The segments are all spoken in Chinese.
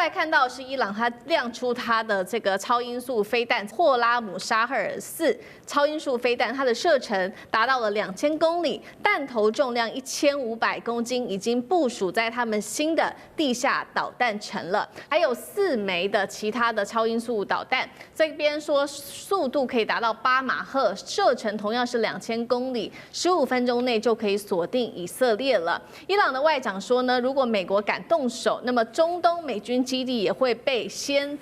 来看到是伊朗，它亮出它的这个超音速飞弹霍拉姆沙赫尔4超音速飞弹，它的射程达到了2000公里，弹头重量1500公斤，已经部署在他们新的地下导弹城了。还有4枚的其他的超音速导弹，这边说速度可以达到8马赫，射程同样是2000公里，15分钟内就可以锁定以色列了。伊朗的外长说呢，如果美国敢动手，那么中东美军基地也会被先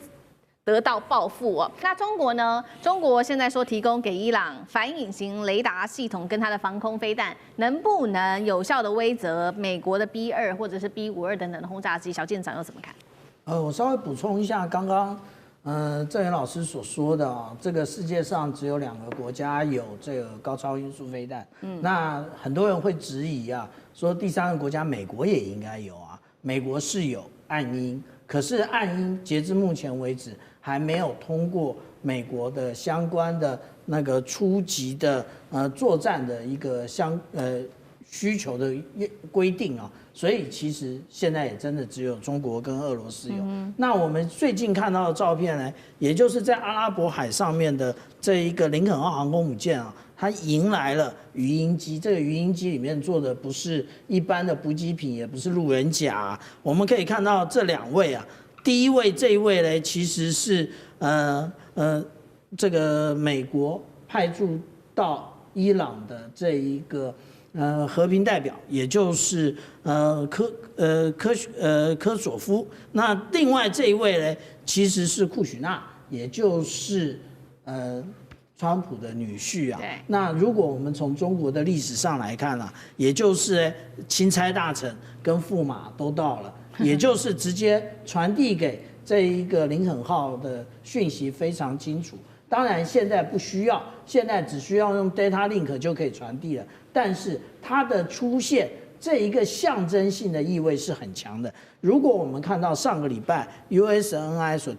得到报复哦。那中国呢？中国现在说提供给伊朗反隐形雷达系统跟它的防空飞弹，能不能有效的威慑美国的 B2或者是 B52等等的轰炸机？小舰长又怎么看？我稍微补充一下刚刚郑源老师所说的啊，这个世界上只有2个国家有这个高超音速飞弹。那很多人会质疑啊，说第3个国家美国也应该有啊。美国是有暗鹰，可是暗鹰截至目前为止还没有通过美国的相关的那个初级的作战的一个需求的规定啊，所以其实现在也真的只有中国跟俄罗斯有。那我们最近看到的照片呢，也就是在阿拉伯海上面的这一个林肯号航空母舰啊，它迎来了鱼鹰机。这个鱼鹰机里面做的不是一般的补给品，也不是路人甲啊。我们可以看到这2位啊，第一位这一位呢，其实是这个美国派驻到伊朗的这一个和平代表，也就是科索夫。那另外这一位呢，其实是库许纳，也就是川普的女婿啊。那如果我们从中国的历史上来看啊，也就是钦差大臣跟驸马都到了，也就是直接传递给这一个林肯号的讯息非常清楚。当然现在不需要，现在只需要用 data link 就可以传递了。但是它的出现这一个象征性的意味是很强的。如果我们看到上个礼拜 USNI 所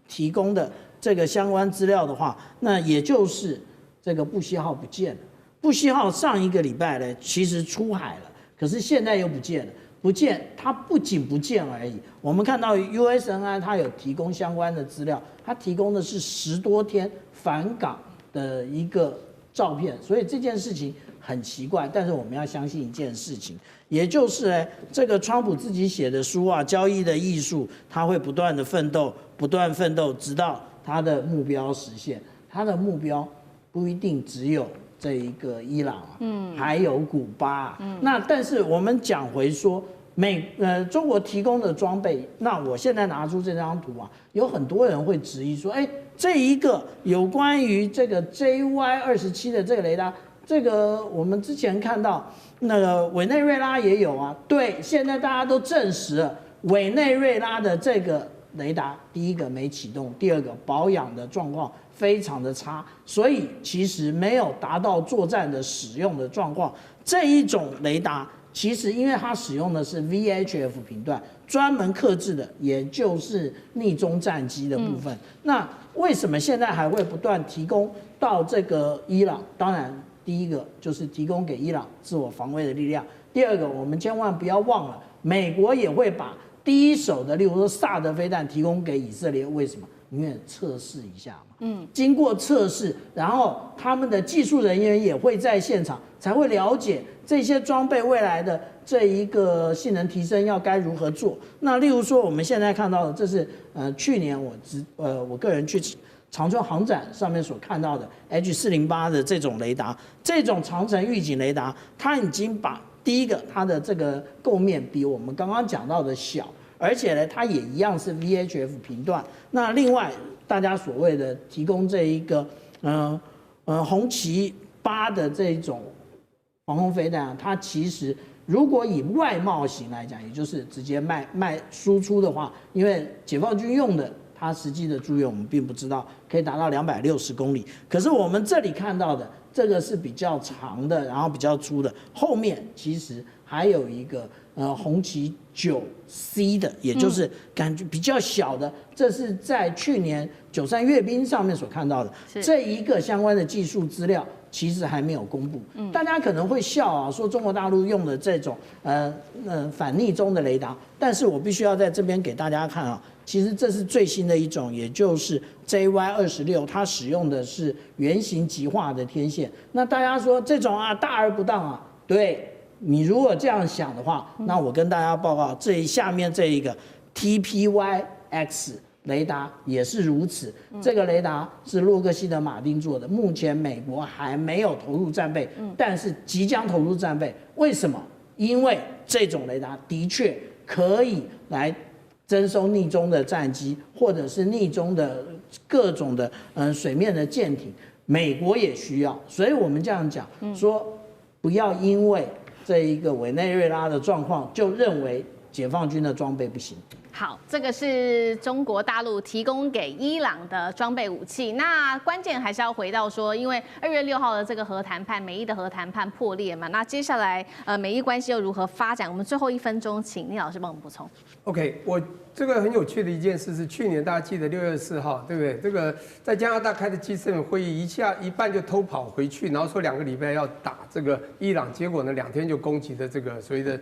提供的这个相关资料的话，那也就是这个布希号不见了。布希号上一个礼拜呢，其实出海了，可是现在又不见了。不见，它不仅不见而已。我们看到 USNI 它有提供相关的资料，它提供的是10多天返港的一个照片，所以这件事情很奇怪。但是我们要相信一件事情，也就是这个川普自己写的书啊，《交易的艺术》，他会不断的奋斗，不断奋斗，直到他的目标实现。他的目标不一定只有这一个伊朗啊，还有古巴啊。那但是我们讲回说，中国提供的装备，那我现在拿出这张图啊，有很多人会质疑说，这一个有关于这个 JY27的这个雷达，这个我们之前看到那个委内瑞拉也有啊。对，现在大家都证实了，委内瑞拉的这个雷达，第一个没启动，第二个保养的状况非常的差，所以其实没有达到作战的使用的状况。这一种雷达其实因为它使用的是 VHF 频段，专门克制的，也就是逆中战机的部分。那为什么现在还会不断提供到这个伊朗？当然，第一个就是提供给伊朗自我防卫的力量。第二个，我们千万不要忘了，美国也会把第一手的，例如说萨德飞弹提供给以色列。为什么？因为测试一下嘛。经过测试，然后他们的技术人员也会在现场，才会了解这些装备未来的这一个性能提升要该如何做。那例如说我们现在看到的，这是去年我个人去长春航展上面所看到的 H408的这种雷达，这种长程预警雷达，它已经把第一个它的这个构面比我们刚刚讲到的小，而且呢它也一样是 VHF 频段。那另外大家所谓的提供这一个红旗8的这种防空飞弹啊，它其实如果以外贸型来讲，也就是直接卖输出的话，因为解放军用的，它实际的驻用我们并不知道，可以达到260公里。可是我们这里看到的这个是比较长的，然后比较粗的，后面其实还有一个红旗9C 的，也就是感觉比较小的，这是在去年93阅兵上面所看到的这一个相关的技术资料。其实还没有公布，大家可能会笑啊，说中国大陆用的这种反逆中的雷达，但是我必须要在这边给大家看啊，其实这是最新的一种，也就是 JY26，它使用的是圆形极化的天线。那大家说这种大而不当啊？对，你如果这样想的话，那我跟大家报告，下面这一个 TPY-X 雷达也是如此。这个雷达是洛克希德马丁做的，目前美国还没有投入战备，但是即将投入战备。为什么？因为这种雷达的确可以来征收逆中的战机，或者是逆中的各种的水面的舰艇，美国也需要。所以我们这样讲说，不要因为这一个委内瑞拉的状况就认为解放军的装备不行。好，这个是中国大陆提供给伊朗的装备武器。那关键还是要回到说，因为2月6号的这个核谈判，美伊的核谈判破裂嘛，那接下来美伊关系又如何发展？我们最后1分钟，请聂老师帮我们补充。OK， 我这个很有趣的一件事是，去年大家记得6月4号，对不对？这个在加拿大开的 G7 会议，一半就偷跑回去，然后说2个礼拜要打这个伊朗，结果呢2天就攻击的这个所谓的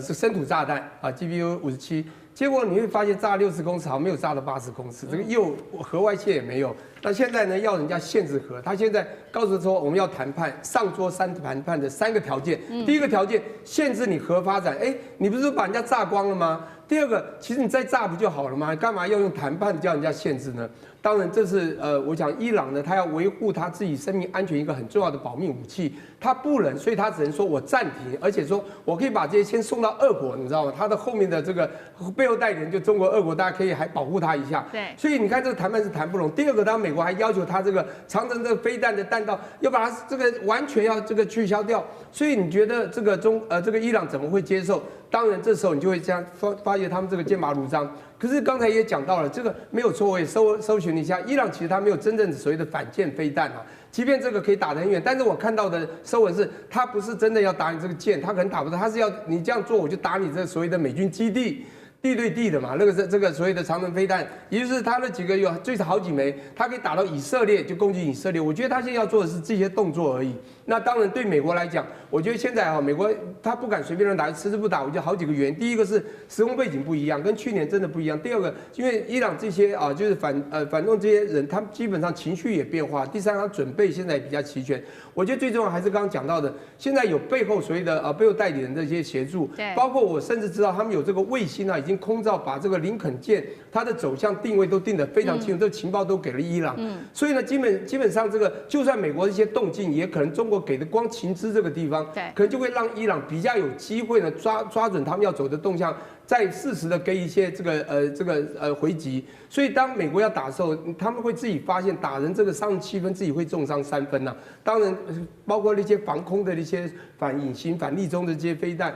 是生土炸弹啊 GBU-57。结果你会发现炸60公尺，好像没有炸到80公尺，这个又核外泄也没有。那现在呢，要人家限制核，他现在告诉说我们要谈判，上桌谈判的3个条件。第一个条件，限制你核发展，你不是把人家炸光了吗？第二个，其实你再炸不就好了吗？干嘛要用谈判叫人家限制呢？当然，这是我讲伊朗呢，他要维护他自己生命安全一个很重要的保命武器，他不能，所以他只能说我暂停，而且说我可以把这些先送到俄国，你知道吗？他的后面的这个背后代理人就中国、俄国，大家可以还保护他一下。对，所以你看这个谈判是谈不拢。第二个，当然美国还要求他这个长城这个飞弹的弹道要把它这个完全要这个取消掉。所以你觉得这个这个伊朗怎么会接受？当然，这时候你就会这样发现他们这个剑拔弩张。可是刚才也讲到了，这个没有错，我也搜寻一下，伊朗其实它没有真正所谓的反舰飞弹啊。即便这个可以打得很远，但是我看到的收文是，它不是真的要打你这个舰，它可能打不到，它是要你这样做，我就打你这所谓的美军基地。地对地的嘛，那个是这个所谓的长城飞弹，也就是它那几个有最少好几枚，它可以打到以色列，就攻击以色列。我觉得他现在要做的是这些动作而已。那当然对美国来讲，我觉得现在美国他不敢随便乱打，迟迟不打，我觉得好几个原因。第一个是时空背景不一样，跟去年真的不一样。第二个，因为伊朗这些就是反动这些人，他们基本上情绪也变化。第三，他准备现在也比较齐全。我觉得最重要还是刚刚讲到的，现在有背后所谓的背后代理人的这些协助，包括我甚至知道他们有这个卫星已经空照把这个林肯舰它的走向定位都定得非常清楚，这个情报都给了伊朗。所以呢，基本上这个就算美国的一些动静，也可能中国给的光情资这个地方，可能就会让伊朗比较有机会呢抓准他们要走的动向。再适时的给一些这个回击，所以当美国要打的时候，他们会自己发现打人这个伤7分，自己会重伤3分呐。当然，包括那些防空的那些反隐形、反逆中的这些飞弹。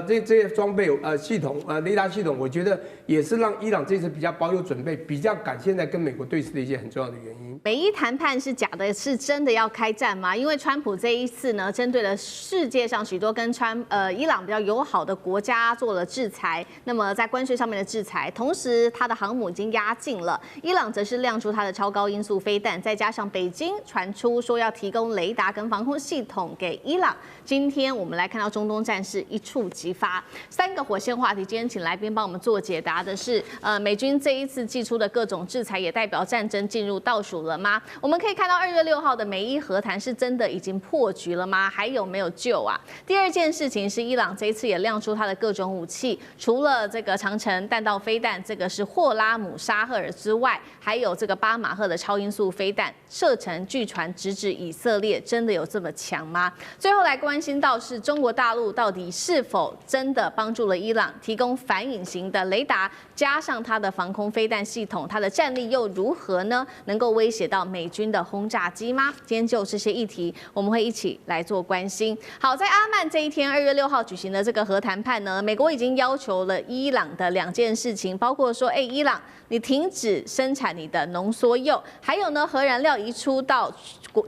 这些装备系统雷达系统，我觉得也是让伊朗这次比较保有准备，比较敢现在跟美国对峙的一些很重要的原因。美伊谈判是假的，是真的要开战吗？因为川普这一次呢，针对了世界上许多跟伊朗比较友好的国家做了制裁，那么在关税上面的制裁，同时它的航母已经压境了，伊朗则是亮出它的超高音速飞弹，再加上北京传出说要提供雷达跟防空系统给伊朗。今天我们来看到中东战事一触即发，3个火线话题。今天请来宾帮我们做解答的是，美军这一次祭出的各种制裁，也代表战争进入倒数了吗？我们可以看到2月6号的美伊和谈是真的已经破局了吗？还有没有救啊？第二件事情是，伊朗这一次也亮出它的各种武器，除了这个长程弹道飞弹，这个是霍拉姆沙赫尔之外，还有这个8马赫的超音速飞弹，射程据传直指以色列，真的有这么强吗？最后来关心到是中国大陆到底是否真的帮助了伊朗提供反隐形的雷达，加上它的防空飞弹系统，它的战力又如何呢？能够威胁到美军的轰炸机吗？今天就这些议题，我们会一起来做关心。好，在阿曼这一天，2月6号举行的这个核谈判呢，美国已经要求了伊朗的2件事情，包括说，伊朗你停止生产你的浓缩铀，还有呢，核燃料移出到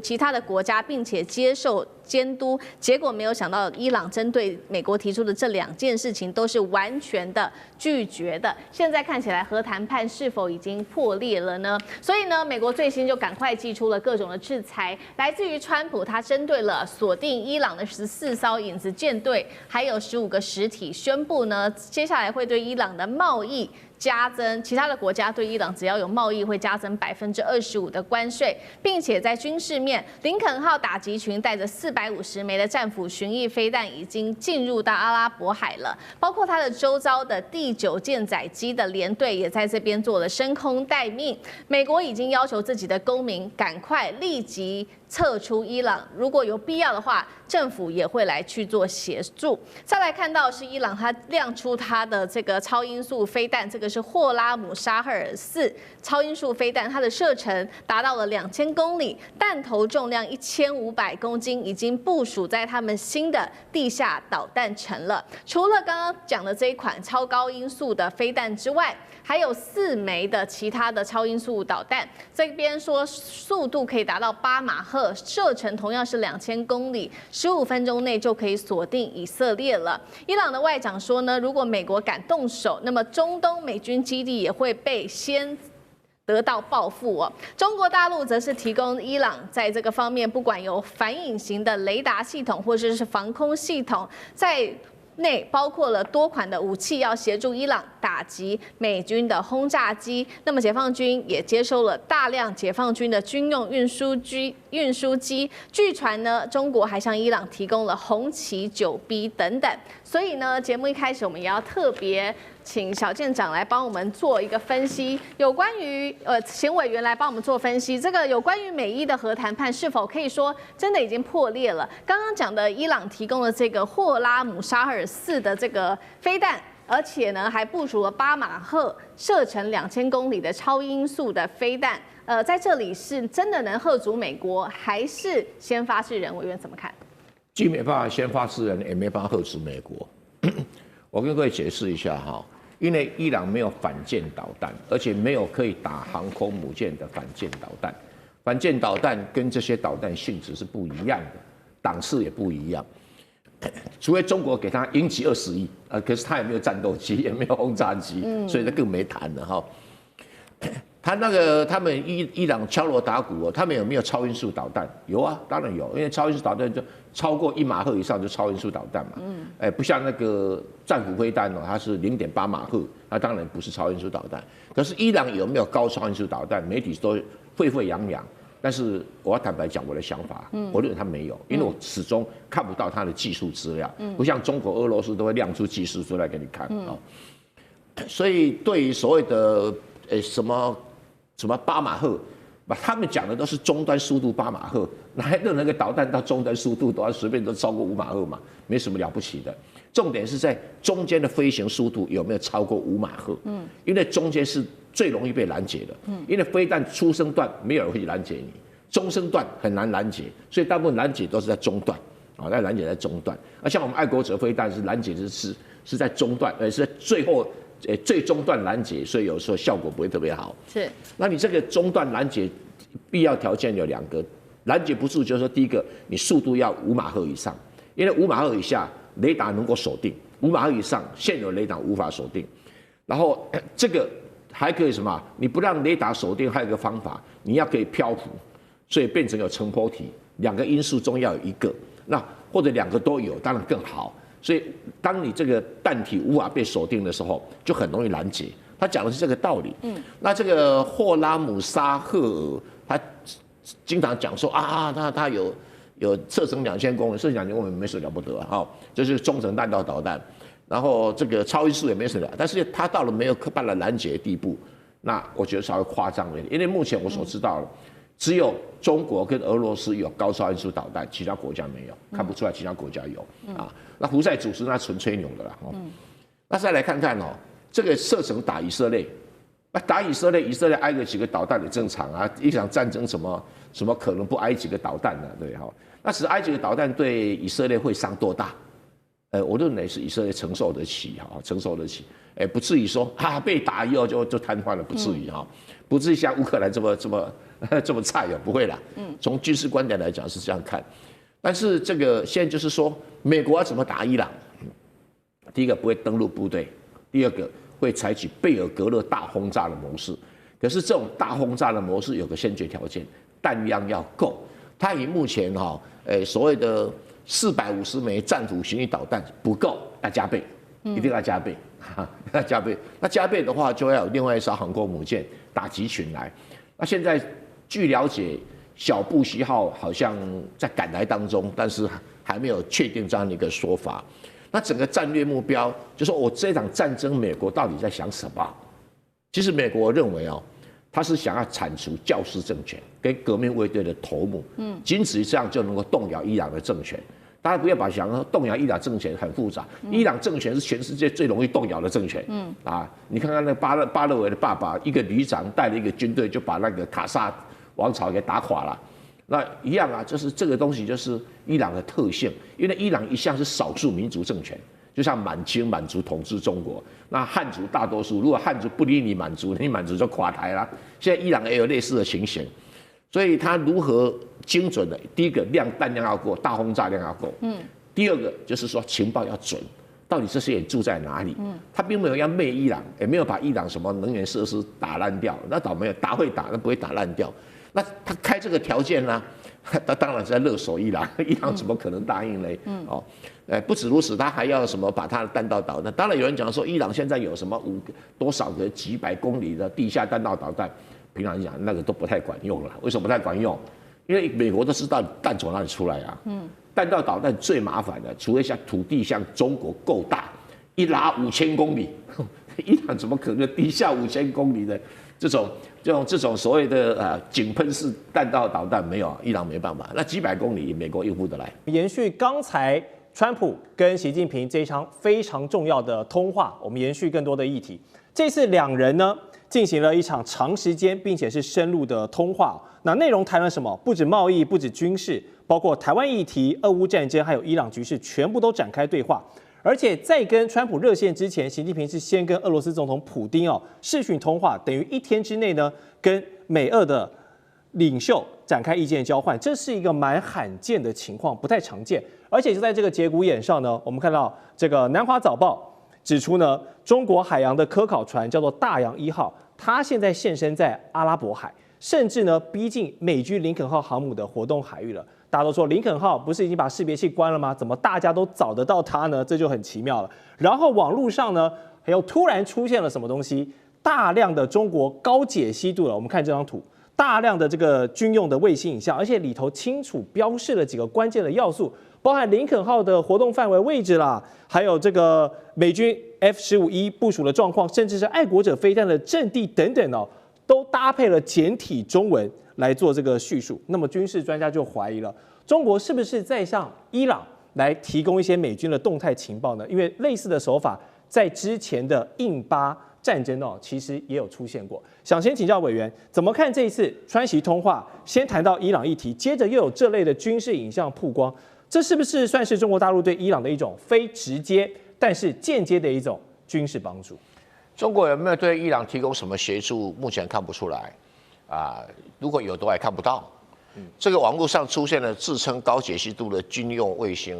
其他的国家，并且接受监督。结果没有想到，伊朗针对美国提出的这2件事情都是完全的拒绝的。现在看起来，核谈判是否已经破裂了呢？所以呢，美国最新就赶快祭出了各种的制裁，来自于川普，他针对了锁定伊朗的14艘影子舰队，还有15个实体，宣布呢，接下来会对伊朗的贸易加增，其他的国家对伊朗只要有贸易会加增25%的关税，并且在军事面，林肯号打击群带着450枚的战斧巡弋飞弹已经进入到阿拉伯海了，包括它的周遭的第9舰载机的联队也在这边做了升空待命。美国已经要求自己的公民赶快立即撤出伊朗，如果有必要的话，政府也会来去做协助。再来看到是伊朗，它亮出它的这个超音速飞弹，这个是霍拉姆沙赫尔4超音速飞弹，它的射程达到了2000公里，弹头重量1500公斤，已经部署在他们新的地下导弹城了。除了刚刚讲的这一款超高音速的飞弹之外，还有4枚的其他的超音速导弹，这边说速度可以达到8马赫，射程同样是2000公里，15分钟内就可以锁定以色列了。伊朗的外长说呢，如果美国敢动手，那么中东美军基地也会被先得到报复哦。中国大陆则是提供伊朗在这个方面，不管有反隐形的雷达系统或者是防空系统，在内包括了多款的武器，要协助伊朗打击美军的轰炸机。那么解放军也接收了大量解放军的军用运输机。据传呢，中国还向伊朗提供了红旗9B 等等。所以呢，节目一开始我们也要特别请小舰长来帮我们做一个分析，有关于前委员来帮我们做分析，这个有关于美伊的核谈判是否可以说真的已经破裂了？刚刚讲的伊朗提供了这个霍拉姆沙赫尔4的这个飞弹，而且呢还部署了8马赫、射程2000公里的超音速的飞弹，在这里是真的能吓阻美国，还是先发制人？委员怎么看？既没办法先发制人，也没办法吓止美国。我跟各位解释一下哈，因为伊朗没有反舰导弹，而且没有可以打航空母舰的反舰导弹。反舰导弹跟这些导弹性质是不一样的，档次也不一样。除非中国给他鹰击20亿，可是他也没有战斗机，也没有轰炸机，所以他更没谈了哈。他们伊朗敲锣打鼓哦，他们有没有超音速导弹？有啊，当然有，因为超音速导弹就超过1马赫以上就超音速导弹嘛。不像那个战斧飞弹哦，它是0.8马赫，那当然不是超音速导弹。可是伊朗有没有高超音速导弹？媒体都沸沸扬扬。但是我要坦白讲我的想法，我认为他没有，因为我始终看不到他的技术资料，不像中国、俄罗斯都会亮出技术资料给你看啊。所以对于所谓的什么8马赫，他们讲的都是终端速度8马赫，哪来的那个导弹到终端速度都要随便都超过5马赫嘛，没什么了不起的。重点是在中间的飞行速度有没有超过5马赫？因为中间是最容易被拦截的。因为飞弹初升段没有人会去拦截你，中升段很难拦截，所以大部分拦截都是在中段。那拦截在中段。像我们爱国者飞弹是拦截是在中段，是在最后。最中段拦截，所以有时候效果不会特别好。是，那你这个中段拦截必要条件有2个，拦截不住就是说，第一个你速度要5马赫以上，因为5马赫以下雷达能够锁定，5马赫以上现有雷达无法锁定。然后这个还可以什么？你不让雷达锁定，还有一个方法，你要可以漂浮，所以变成有成波体，2个因素中要有1个，那或者2个都有，当然更好。所以，当你这个弹体无法被锁定的时候，就很容易拦截。他讲的是这个道理。那这个霍拉姆沙赫尔，他经常讲说他有射程2000公里，射程2000公里没什么了不得啊，就是中程弹道导弹。然后这个超音速也没什么了，但是他到了没有办法拦截的地步，那我觉得稍微夸张了一点。因为目前我所知道的，只有中国跟俄罗斯有高超音速导弹，其他国家没有，看不出来其他国家有啊。那胡塞组织那纯吹牛的啦。那再来看看这个射程打以色列，打以色列挨个几个导弹也正常啊。一场战争什么可能不挨几个导弹呢？对哈。那只挨几个导弹对以色列会伤多大？我认为是以色列承受得起哈，承受得起。不至于说被打以后就瘫痪了，不至于哈，不至于像乌克兰这么菜不会啦。从军事观点来讲是这样看。但是这个现在就是说，美国要怎么打伊朗？第一个不会登陆部队，第二个会采取贝尔格勒大轰炸的模式。可是这种大轰炸的模式有个先决条件，弹量要够。它以目前所谓的450枚战斧巡弋导弹不够，要加倍。一定要加倍，要加倍。那加倍的话，就要有另外一艘航空母舰打击群来。那现在据了解，小布希号好像在赶来当中，但是还没有确定这样的一个说法。那整个战略目标，就说我这场战争，美国到底在想什么？其实美国认为他是想要铲除教士政权跟革命卫队的头目，仅此于这样就能够动摇伊朗的政权。大家不要把想动摇伊朗政权很复杂，伊朗政权是全世界最容易动摇的政权。你看看那巴勒维的爸爸，一个旅长带了一个军队就把那个卡萨王朝给打垮了。那一样啊，就是这个东西就是伊朗的特性，因为伊朗一向是少数民族政权，就像满清满族统治中国，那汉族大多数，如果汉族不理你满族，你满族就垮台了。现在伊朗也有类似的情形，所以它如何精准的，第一个弹量要够，大轰炸量要够，第二个就是说情报要准，到底这些人住在哪里？他并没有要灭伊朗，也没有把伊朗什么能源设施打烂掉，那倒没有，打会打，那不会打烂掉。那他开这个条件呢？他当然是在勒索伊朗，伊朗怎么可能答应嘞？不止如此，他还要什么把他的弹道导弹？当然有人讲说，伊朗现在有什么多少个几百公里的地下弹道导弹，平常讲那个都不太管用了。为什么不太管用？因为美国都知道弹从哪里出来啊。弹道导弹最麻烦的，除非像土地像中国够大，一拉5000公里，伊朗怎么可能地下5000公里的这种所谓的井喷式弹道导弹没有，伊朗没办法。那几百公里，美国应付得来。延续刚才川普跟习近平这一场非常重要的通话，我们延续更多的议题。这次两人呢进行了一场长时间并且是深入的通话。那内容谈了什么？不止贸易，不止军事，包括台湾议题、俄乌战争，还有伊朗局势，全部都展开对话。而且在跟川普热线之前，习近平是先跟俄罗斯总统普丁视讯通话，等于1天之内呢，跟美俄的领袖展开意见交换，这是一个蛮罕见的情况，不太常见。而且就在这个节骨眼上呢，我们看到这个《南华早报》指出呢，中国海洋的科考船叫做大洋1号，它现在现身在阿拉伯海，甚至呢逼近美军林肯号航母的活动海域了。大家都说林肯号不是已经把识别器关了吗？怎么大家都找得到它呢？这就很奇妙了。然后网络上呢，又突然出现了什么东西？大量的中国高解析度了。我们看这张图，大量的这个军用的卫星影像，而且里头清楚标示了几个关键的要素，包含林肯号的活动范围位置啦，还有这个美军 F-15E 部署的状况，甚至是爱国者飞弹的阵地等等都搭配了简体中文来做这个叙述。那么军事专家就怀疑了，中国是不是在向伊朗来提供一些美军的动态情报呢？因为类似的手法在之前的印巴战争其实也有出现过。想先请教委员，怎么看这一次川习通话？先谈到伊朗议题，接着又有这类的军事影像曝光，这是不是算是中国大陆对伊朗的一种非直接但是间接的一种军事帮助？中国有没有对伊朗提供什么协助？目前看不出来，如果有都还看不到。这个网络上出现了自称高解析度的军用卫星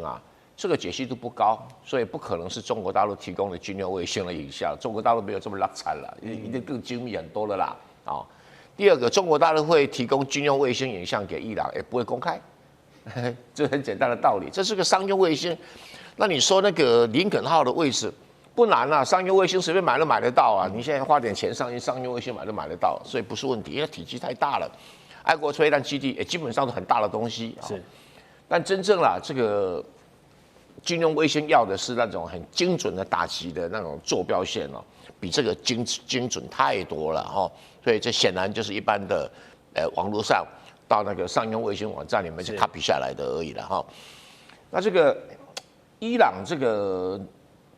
这个解析度不高，所以不可能是中国大陆提供的军用卫星的影像。中国大陆没有这么拉惨了，一定更精密很多了啦。第二个，中国大陆会提供军用卫星影像给伊朗，也不会公开，这很简单的道理。这是个商用卫星，那你说那个林肯号的位置？不难啊，商用卫星随便买都买得到你现在花点钱上去，商用卫星买都买得到，所以不是问题，因为体积太大了。爱国飞弹基地也基本上是很大的东西是，但真正这个军用卫星要的是那种很精准的打击的那种坐标线比这个精准太多了所以这显然就是一般的网络上到那个商用卫星网站里面去 copy 下来的而已了那这个伊朗这个。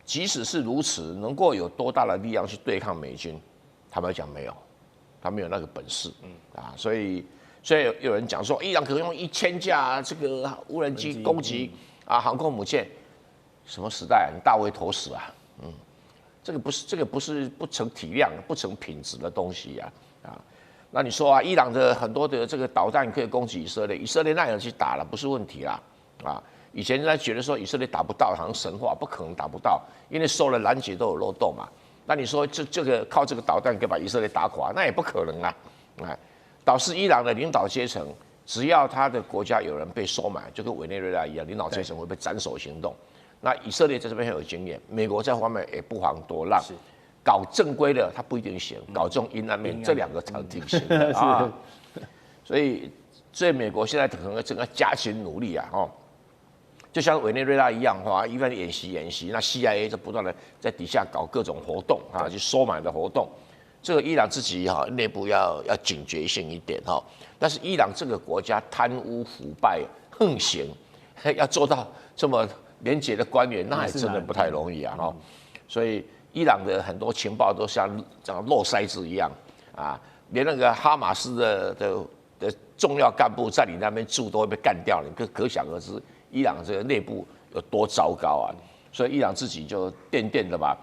即使是如此，能够有多大的力量去对抗美军？坦白讲，没有，他没有那个本事。所以有人讲说，伊朗可能用1000架这个无人机攻击航空母舰，什么时代你大为投死这个不是不成体量、不成品质的东西那你说伊朗的很多的这个导弹可以攻击以色列，以色列那样去打了，不是问题啦以前人家觉得说以色列打不到，好像神话，不可能打不到，因为受了拦截都有漏洞嘛。那你说这个靠这个导弹可以把以色列打垮，那也不可能导致伊朗的领导阶层，只要他的国家有人被收买，就跟委内瑞拉一样，领导阶层会被斩首行动。那以色列在这边很有经验，美国在方面也不遑多让。搞正规的他不一定行，搞这种阴暗面，这两个才挺行的啊。所以美国现在可能整个加紧努力啊，就像委内瑞拉一样一般演习，那 CIA 就不断的在底下搞各种活动啊，去收买的活动。这个伊朗自己内部要警觉性一点但是伊朗这个国家贪污腐败横行，要做到这么廉洁的官员，那也真的不太容易啊所以伊朗的很多情报都像漏筛子一样啊，连那个哈马斯的重要干部在你那边住都会被干掉，你可想而知伊朗这个内部有多糟糕啊！所以伊朗自己就垫的吧，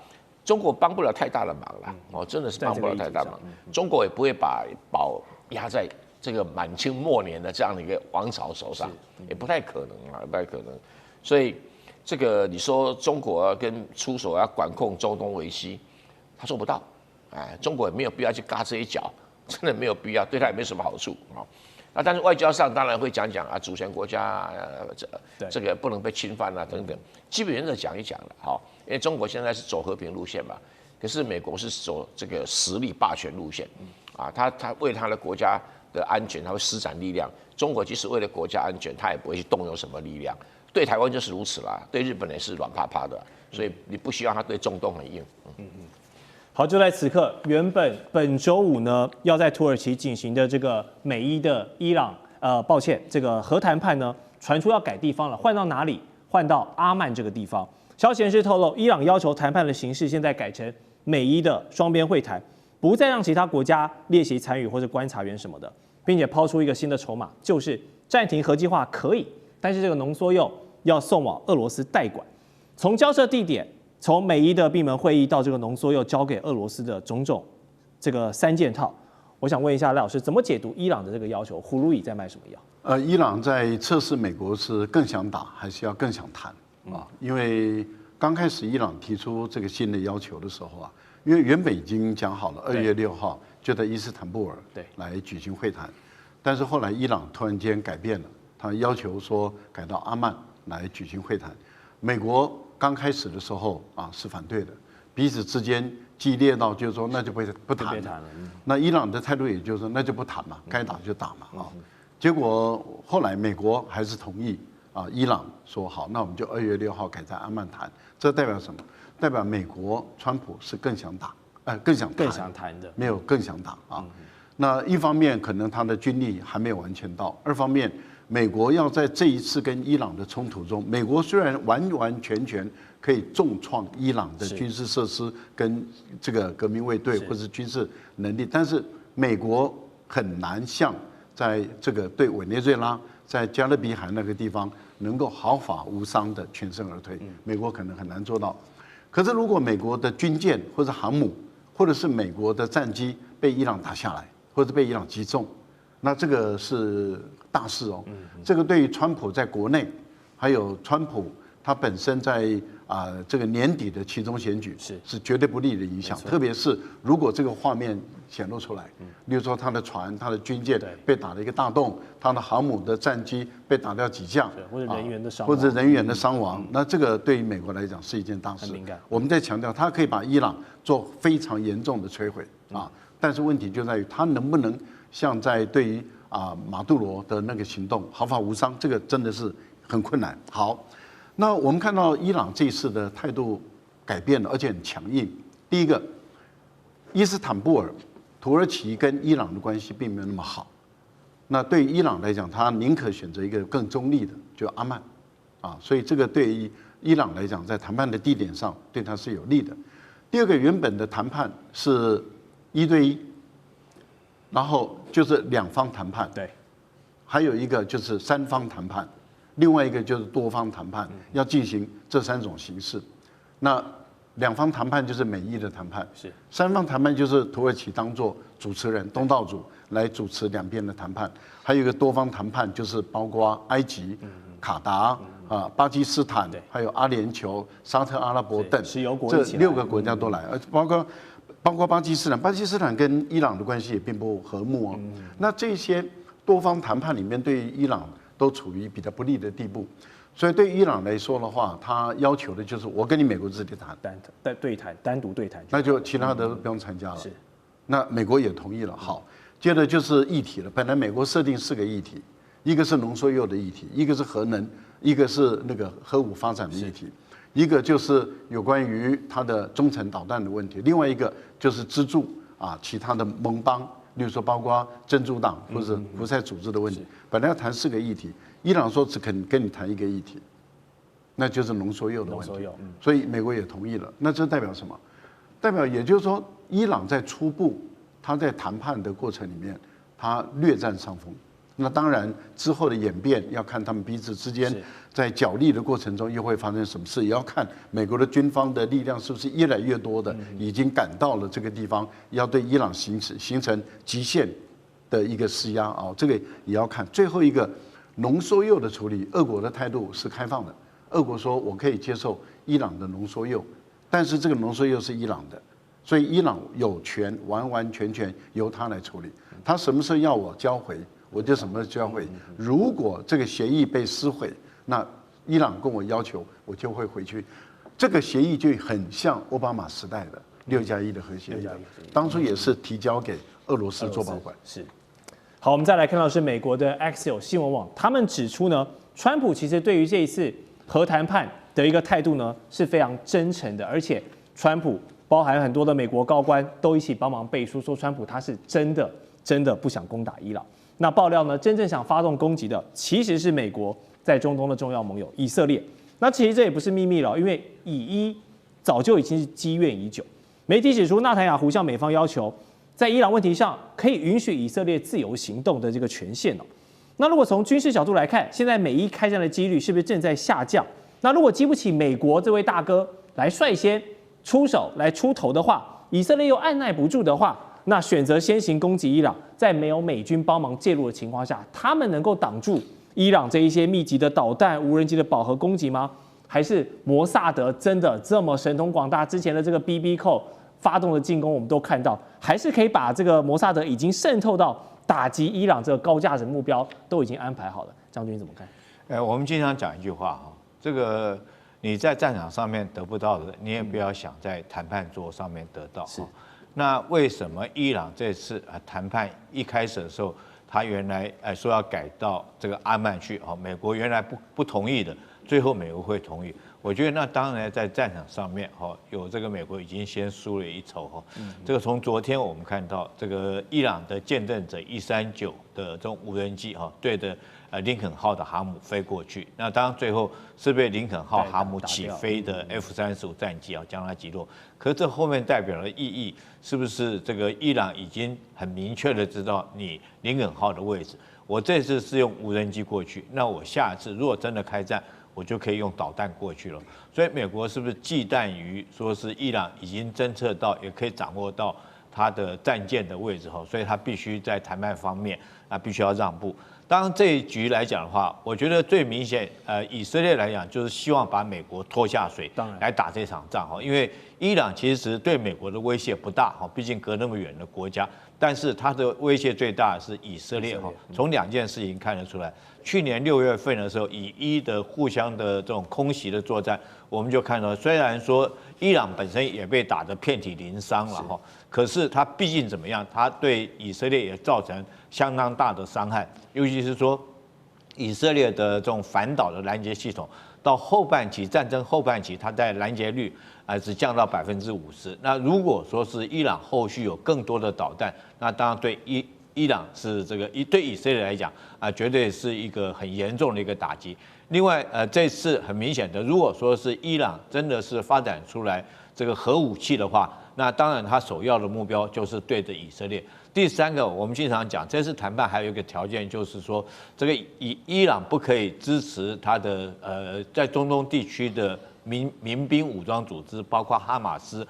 中国帮不了太大的忙了真的是帮不了太大忙。中国也不会把宝压在这个满清末年的这样的一个王朝手上，也不太可能啊，不太可能。所以这个你说中国跟出手要管控中东危机，他做不到，中国也没有必要去嘎这一脚，真的没有必要，对他也没什么好处那但是外交上当然会讲主权国家这个不能被侵犯等等，基本原则讲一讲了因为中国现在是走和平路线嘛，可是美国是走这个实力霸权路线他为他的国家的安全他会施展力量，中国即使为了国家安全，他也不会去动用什么力量。对台湾就是如此啦，对日本也是软趴趴的，所以你不希望他对中东很硬。好，就在此刻，原本本周五呢要在土耳其进行的这个美伊的伊朗，这个核谈判呢传出要改地方了，换到哪里？换到阿曼这个地方。消息人士透露，伊朗要求谈判的形式现在改成美伊的双边会谈，不再让其他国家列席参与或者观察员什么的，并且抛出一个新的筹码，就是暂停核计划可以，但是这个浓缩铀要送往俄罗斯代管。从交涉地点，从美伊的闭门会议到这个浓缩铀交给俄罗斯的种种这个3件套，我想问一下赖老师，怎么解读伊朗的这个要求？葫芦里在卖什么药？伊朗在测试美国是更想打还是要更想谈因为刚开始伊朗提出这个新的要求的时候因为原本已经讲好了2月6号就在伊斯坦布尔来举行会谈，但是后来伊朗突然间改变了，他要求说改到阿曼来举行会谈。美国刚开始的时候是反对的，彼此之间激烈到就是说那就不谈了。那伊朗的态度也就是说那就不谈嘛，该打就打嘛结果后来美国还是同意伊朗说好，那我们就2月6号改在阿曼谈。这代表什么？代表美国川普是更想打，更想谈的，没有更想打那一方面可能他的军力还没有完全到，二方面美国要在这一次跟伊朗的冲突中，美国虽然完完全全可以重创伊朗的军事设施跟这个革命卫队或是军事能力，但是美国很难像在这个对委内瑞拉在加勒比海那个地方能够毫发无伤的全身而退，美国可能很难做到。可是如果美国的军舰或者航母或者是美国的战机被伊朗打下来，或者被伊朗击中，那这个是大事这个对于川普在国内，还有川普他本身在这个年底的期中选举是绝对不利的影响，特别是如果这个画面显露出来，例如说他的船、他的军舰被打了一个大洞，他的航母的战机被打掉几架，或者人员的伤亡，那这个对于美国来讲是一件大事。我们在强调，他可以把伊朗做非常严重的摧毁但是问题就在于他能不能像在对于马杜罗的那个行动毫发无伤，这个真的是很困难。好，那我们看到伊朗这一次的态度改变了，而且很强硬。第一个，伊斯坦布尔，土耳其跟伊朗的关系并没有那么好。那对于伊朗来讲，他宁可选择一个更中立的，就阿曼所以这个对于伊朗来讲，在谈判的地点上对他是有利的。第二个，原本的谈判是1对1，然后就是2方谈判，还有一个就是3方谈判，另外一个就是多方谈判，要进行这3种形式。那2方谈判就是美伊的谈判，3方谈判就是土耳其当作主持人、东道主来主持两边的谈判，还有一个多方谈判就是包括埃及、卡达巴基斯坦，还有阿联酋、沙特阿拉伯等这6个国家都来，而包括巴基斯坦，巴基斯坦跟伊朗的关系也并不和睦那这些多方谈判里面，对于伊朗都处于比较不利的地步。所以对伊朗来说的话，他要求的就是我跟你美国自己谈，单独对谈，那就其他的不用参加了。是，那美国也同意了。好，接着就是议题了。本来美国设定4个议题，一个是浓缩铀的议题，一个是核能，一个是那个核武发展的议题，一个就是有关于它的中程导弹的问题，另外一个就是资助其他的盟邦，例如说包括真主党或者胡塞组织的问题。本来要谈4个议题，伊朗说只肯跟你谈1个议题，那就是浓缩铀的问题。所以美国也同意了。那这代表什么？代表也就是说，伊朗在初步他在谈判的过程里面，他略占上风。那当然之后的演变要看他们彼此之间在角力的过程中又会发生什么事，也要看美国的军方的力量是不是越来越多的已经赶到了这个地方，要对伊朗形成极限的一个施压这个也要看。最后一个浓缩铀的处理，俄国的态度是开放的。俄国说我可以接受伊朗的浓缩铀，但是这个浓缩铀是伊朗的，所以伊朗有权完完全全由他来处理。他什么时候要我交回，我就什么时候交回。如果这个协议被撕毁，那伊朗跟我要求，我就会回去。这个协议就很像奥巴马时代的6+1的核协议，当初也是提交给俄罗斯做保管。是。好，我们再来看到是美国的 Axios 新闻网，他们指出呢，川普其实对于这一次核谈判的一个态度呢是非常真诚的，而且川普包含很多的美国高官都一起帮忙背书，说川普他是真的不想攻打伊朗。那爆料呢，真正想发动攻击的其实是美国在中东的重要盟友以色列。那其实这也不是秘密了，因为以伊早就已经是积怨已久。媒体指出，纳坦雅胡向美方要求，在伊朗问题上可以允许以色列自由行动的这个权限。那如果从军事角度来看，现在美伊开战的几率是不是正在下降？那如果激不起美国这位大哥来率先出手来出头的话，以色列又按耐不住的话，那选择先行攻击伊朗，在没有美军帮忙介入的情况下，他们能够挡住伊朗这一些密集的导弹、无人机的饱和攻击吗？还是摩萨德真的这么神通广大？之前的这个 BB 扣发动的进攻，我们都看到，还是可以把这个摩萨德已经渗透到打击伊朗这个高价值目标都已经安排好了。将军怎么看？我们经常讲一句话这个你在战场上面得不到的，你也不要想在谈判桌上面得到。那为什么伊朗这次谈判一开始的时候，他原来说要改到这个阿曼去美国原来不同意的，最后美国会同意？我觉得那当然在战场上面有这个美国已经先输了一筹这个从昨天我们看到这个伊朗的见证者139的这种无人机对着林肯号的航母飞过去，那当然最后是被林肯号航母起飞的 F-35战机将它击落。可是这后面代表的意义是不是这个伊朗已经很明确的知道你林肯号的位置？我这次是用无人机过去，那我下一次如果真的开战，我就可以用导弹过去了。所以美国是不是忌惮于说是伊朗已经侦测到，也可以掌握到它的战舰的位置所以它必须在谈判方面必须要让步。当然这一局来讲的话，我觉得最明显，以色列来讲就是希望把美国拖下水，来打这场仗因为伊朗其实对美国的威胁不大毕竟隔那么远的国家，但是它的威胁最大的是以色列从2件事情看得出来。去年6月份的时候，以伊的互相的这种空袭的作战，我们就看到，虽然说伊朗本身也被打得遍体鳞伤了可是它毕竟怎么样，它对以色列也造成相当大的伤害，尤其是说以色列的这种反导的拦截系统，到后半期战争后半期，它在拦截率只降到50%。那如果说是伊朗后续有更多的导弹，那当然对伊朗是这个对以色列来讲绝对是一个很严重的一个打击。另外这次很明显的，如果说是伊朗真的是发展出来这个核武器的话，那当然它首要的目标就是对着以色列。第三个，我们经常讲，这次谈判还有一个条件，就是说这个伊朗不可以支持它的在中东地区的民兵武装组织，包括哈马斯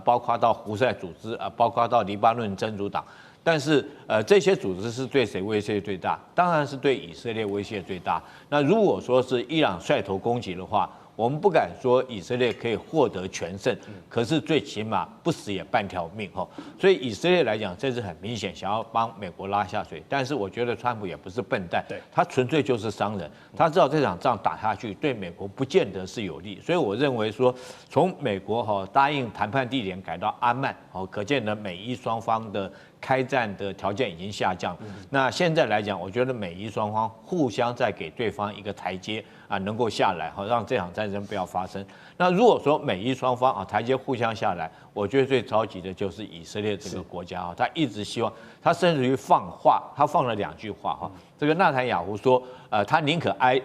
包括到胡塞组织包括到黎巴嫩真主党。但是这些组织是对谁威胁最大？当然是对以色列威胁最大。那如果说是伊朗率头攻击的话，我们不敢说以色列可以获得全胜，可是最起码不死也半条命哈。所以以色列来讲，这是很明显想要帮美国拉下水。但是我觉得川普也不是笨蛋，他纯粹就是商人，他知道这场仗打下去对美国不见得是有利。所以我认为说，从美国答应谈判地点改到阿曼，可见的美伊双方的开战的条件已经下降。那现在来讲，我觉得美伊双方互相再给对方一个台阶啊，能够下来，让这场战争不要发生。那如果说美伊双方台阶互相下来，我觉得最着急的就是以色列这个国家他一直希望，他甚至于放话，他放了2句话这个纳坦雅胡说，他宁可挨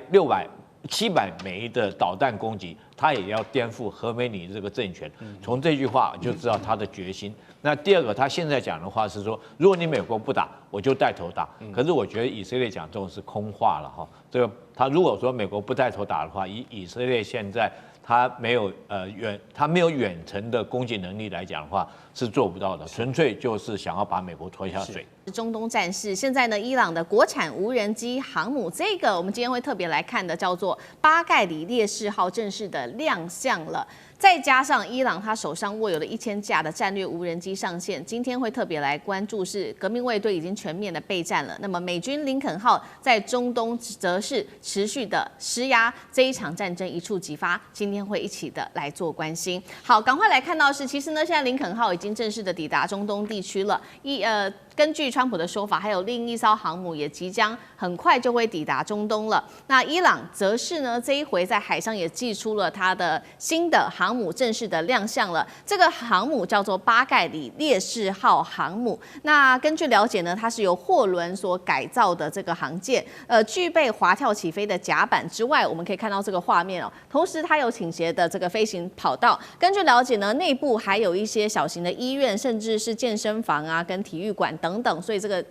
700枚的导弹攻击，他也要颠覆荷梅尼这个政权。从这句话就知道他的决心。那第二个，他现在讲的话是说，如果你美国不打，我就带头打。可是我觉得以色列讲这种是空话了这个他如果说美国不带头打的话，以色列现在他没有远程的攻击能力来讲的话，是做不到的，纯粹就是想要把美国拖下水。中东战事，现在呢，伊朗的国产无人机航母，这个我们今天会特别来看的，叫做巴盖里烈士号正式的亮相了。再加上伊朗他手上握有的1000架的战略无人机上线，今天会特别来关注是革命卫队已经全面的备战了。那么美军林肯号在中东则是持续的施压，这一场战争一触即发。今天会一起的来做关心。好，赶快来看到是，其实呢，现在林肯号已经正式的抵达中东地区了。根据川普的说法，还有另一艘航母也即将很快就会抵达中东了。那伊朗则是呢，这一回在海上也祭出了它的新的航母，正式的亮相了。这个航母叫做巴盖里烈士号航母。那根据了解呢，它是由货轮所改造的这个航舰，具备滑跳起飞的甲板之外，我们可以看到这个画面同时它有倾斜的这个飞行跑道。根据了解呢，内部还有一些小型的医院，甚至是健身房啊，跟体育馆等等，所以这个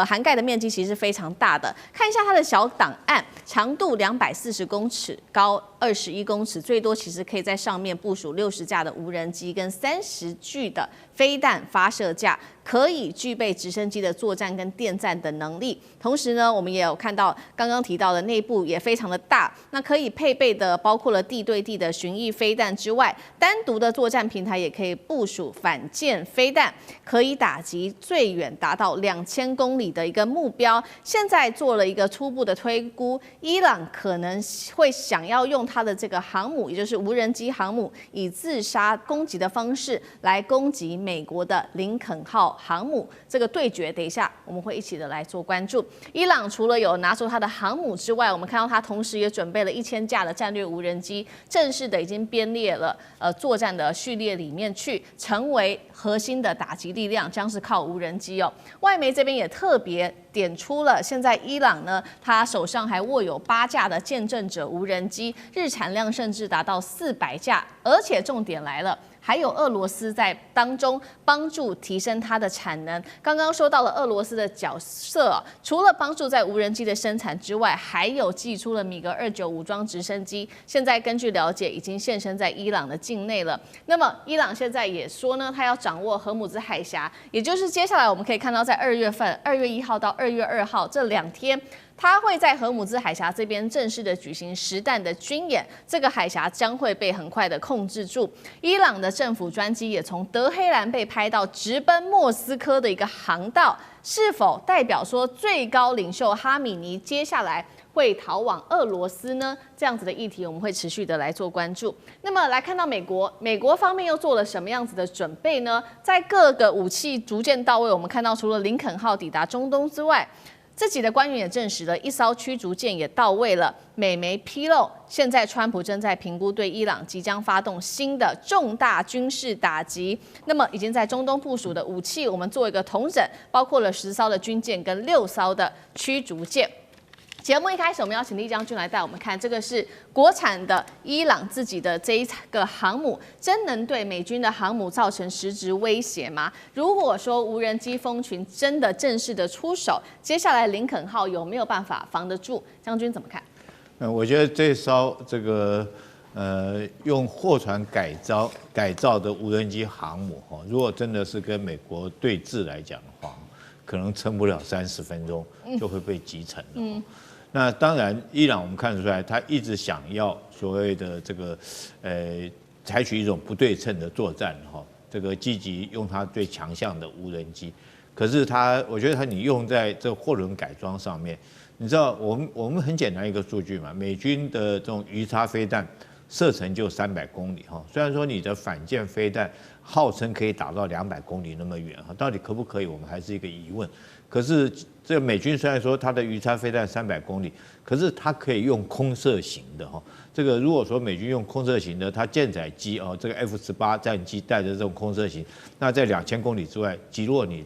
涵盖的面积其实非常大的。看一下它的小档案，长度240公尺，高21公尺，最多其实可以在上面部署60架的无人机跟30具的飞弹发射架，可以具备直升机的作战跟电战的能力。同时呢，我们也有看到刚刚提到的内部也非常的大，那可以配备的包括了地对地的巡弋飞弹之外，单独的作战平台也可以部署反舰飞弹，可以打击最远达到2000公里的一个目标。现在做了一个初步的推估，伊朗可能会想要用它的这个航母，也就是无人机航母，以自杀攻击的方式来攻击美国的林肯号航母。这个对决，等一下我们会一起的来做关注。伊朗除了有拿出它的航母之外，我们看到它同时也准备了1000架的战略无人机，正式的已经编列了作战的序列里面去，成为核心的打击力量，将是靠无人机外媒这边也特别点出了，现在伊朗呢，他手上还握有8架的见证者无人机，日产量甚至达到400架，而且重点来了。还有俄罗斯在当中帮助提升它的产能。刚刚说到了俄罗斯的角色除了帮助在无人机的生产之外，还有寄出了米格29武装直升机，现在根据了解已经现身在伊朗的境内了。那么伊朗现在也说呢，他要掌握荷姆兹海峡，也就是接下来我们可以看到在2月份2月1号到2月2号这2天。他会在荷姆兹海峡这边正式的举行实弹的军演，这个海峡将会被很快的控制住。伊朗的政府专机也从德黑兰被拍到直奔莫斯科的一个航道，是否代表说最高领袖哈米尼接下来会逃往俄罗斯呢？这样子的议题我们会持续的来做关注。那么来看到美国方面又做了什么样子的准备呢？在各个武器逐渐到位，我们看到除了林肯号抵达中东之外，自己的官员也证实了，一艘驱逐舰也到位了。美媒披露，现在川普正在评估对伊朗即将发动新的重大军事打击。那么已经在中东部署的武器，我们做一个统整，包括了10艘的军舰跟6艘的驱逐舰。节目一开始，我们要请厉将军来带我们看，这个是国产的伊朗自己的这一个航母，真能对美军的航母造成实质威胁吗？如果说无人机蜂群真的正式的出手，接下来林肯号有没有办法防得住？将军怎么看？我觉得这艘这个用货船改造的无人机航母如果真的是跟美国对峙来讲的话，可能撑不了30分钟就会被击沉了。那当然，伊朗我们看得出来，他一直想要所谓的这个采取一种不对称的作战哈，这个积极用它最强项的无人机。可是我觉得你用在这货轮改装上面，你知道我们很简单一个数据嘛，美军的这种鱼叉飞弹射程就300公里哈，虽然说你的反舰飞弹号称可以打到200公里那么远哈，到底可不可以，我们还是一个疑问。可是这个美军虽然说它的鱼叉飞弹300公里，可是它可以用空射型的哈。这个如果说美军用空射型的，它舰载机哦，这个 F-18战机带着这种空射型，那在2000公里之外击落你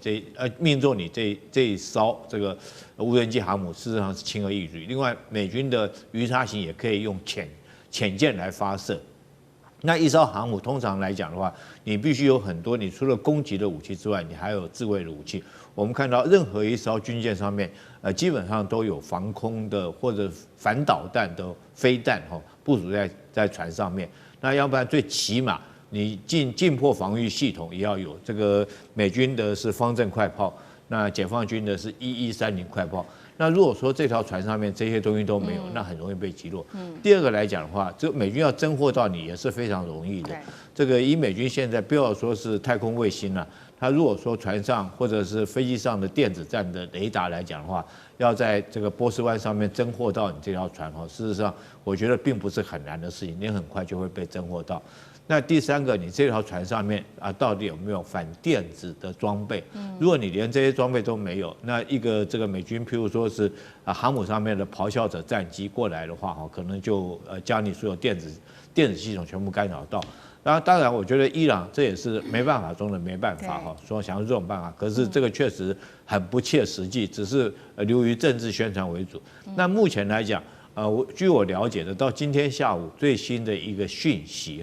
命中你这一艘这个无人机航母，事实上是轻而易举。另外，美军的鱼叉型也可以用潜舰来发射。那一艘航母通常来讲的话，你必须有很多，你除了攻击的武器之外，你还有自卫的武器。我们看到任何一艘军舰上面，基本上都有防空的或者反导弹的飞弹部署在船上面。那要不然最起码你近迫防御系统也要有，这个美军的是方阵快炮，那解放军的是1130快炮。那如果说这条船上面这些东西都没有，那很容易被击落。第二个来讲的话，这美军要侦获到你也是非常容易的。这个以美军现在不要说是太空卫星了，它如果说船上或者是飞机上的电子战的雷达来讲的话，要在这个波斯湾上面侦获到你这条船事实上我觉得并不是很难的事情，你很快就会被侦获到。那第三个，你这条船上面到底有没有反电子的装备？如果你连这些装备都没有，那一个这个美军，譬如说是航母上面的咆哮者战机过来的话，可能就将你所有电子系统全部干扰到。当然，我觉得伊朗这也是没办法中的没办法说想用这种办法，可是这个确实很不切实际，只是流于政治宣传为主。那目前来讲，据我了解的，到今天下午最新的一个讯息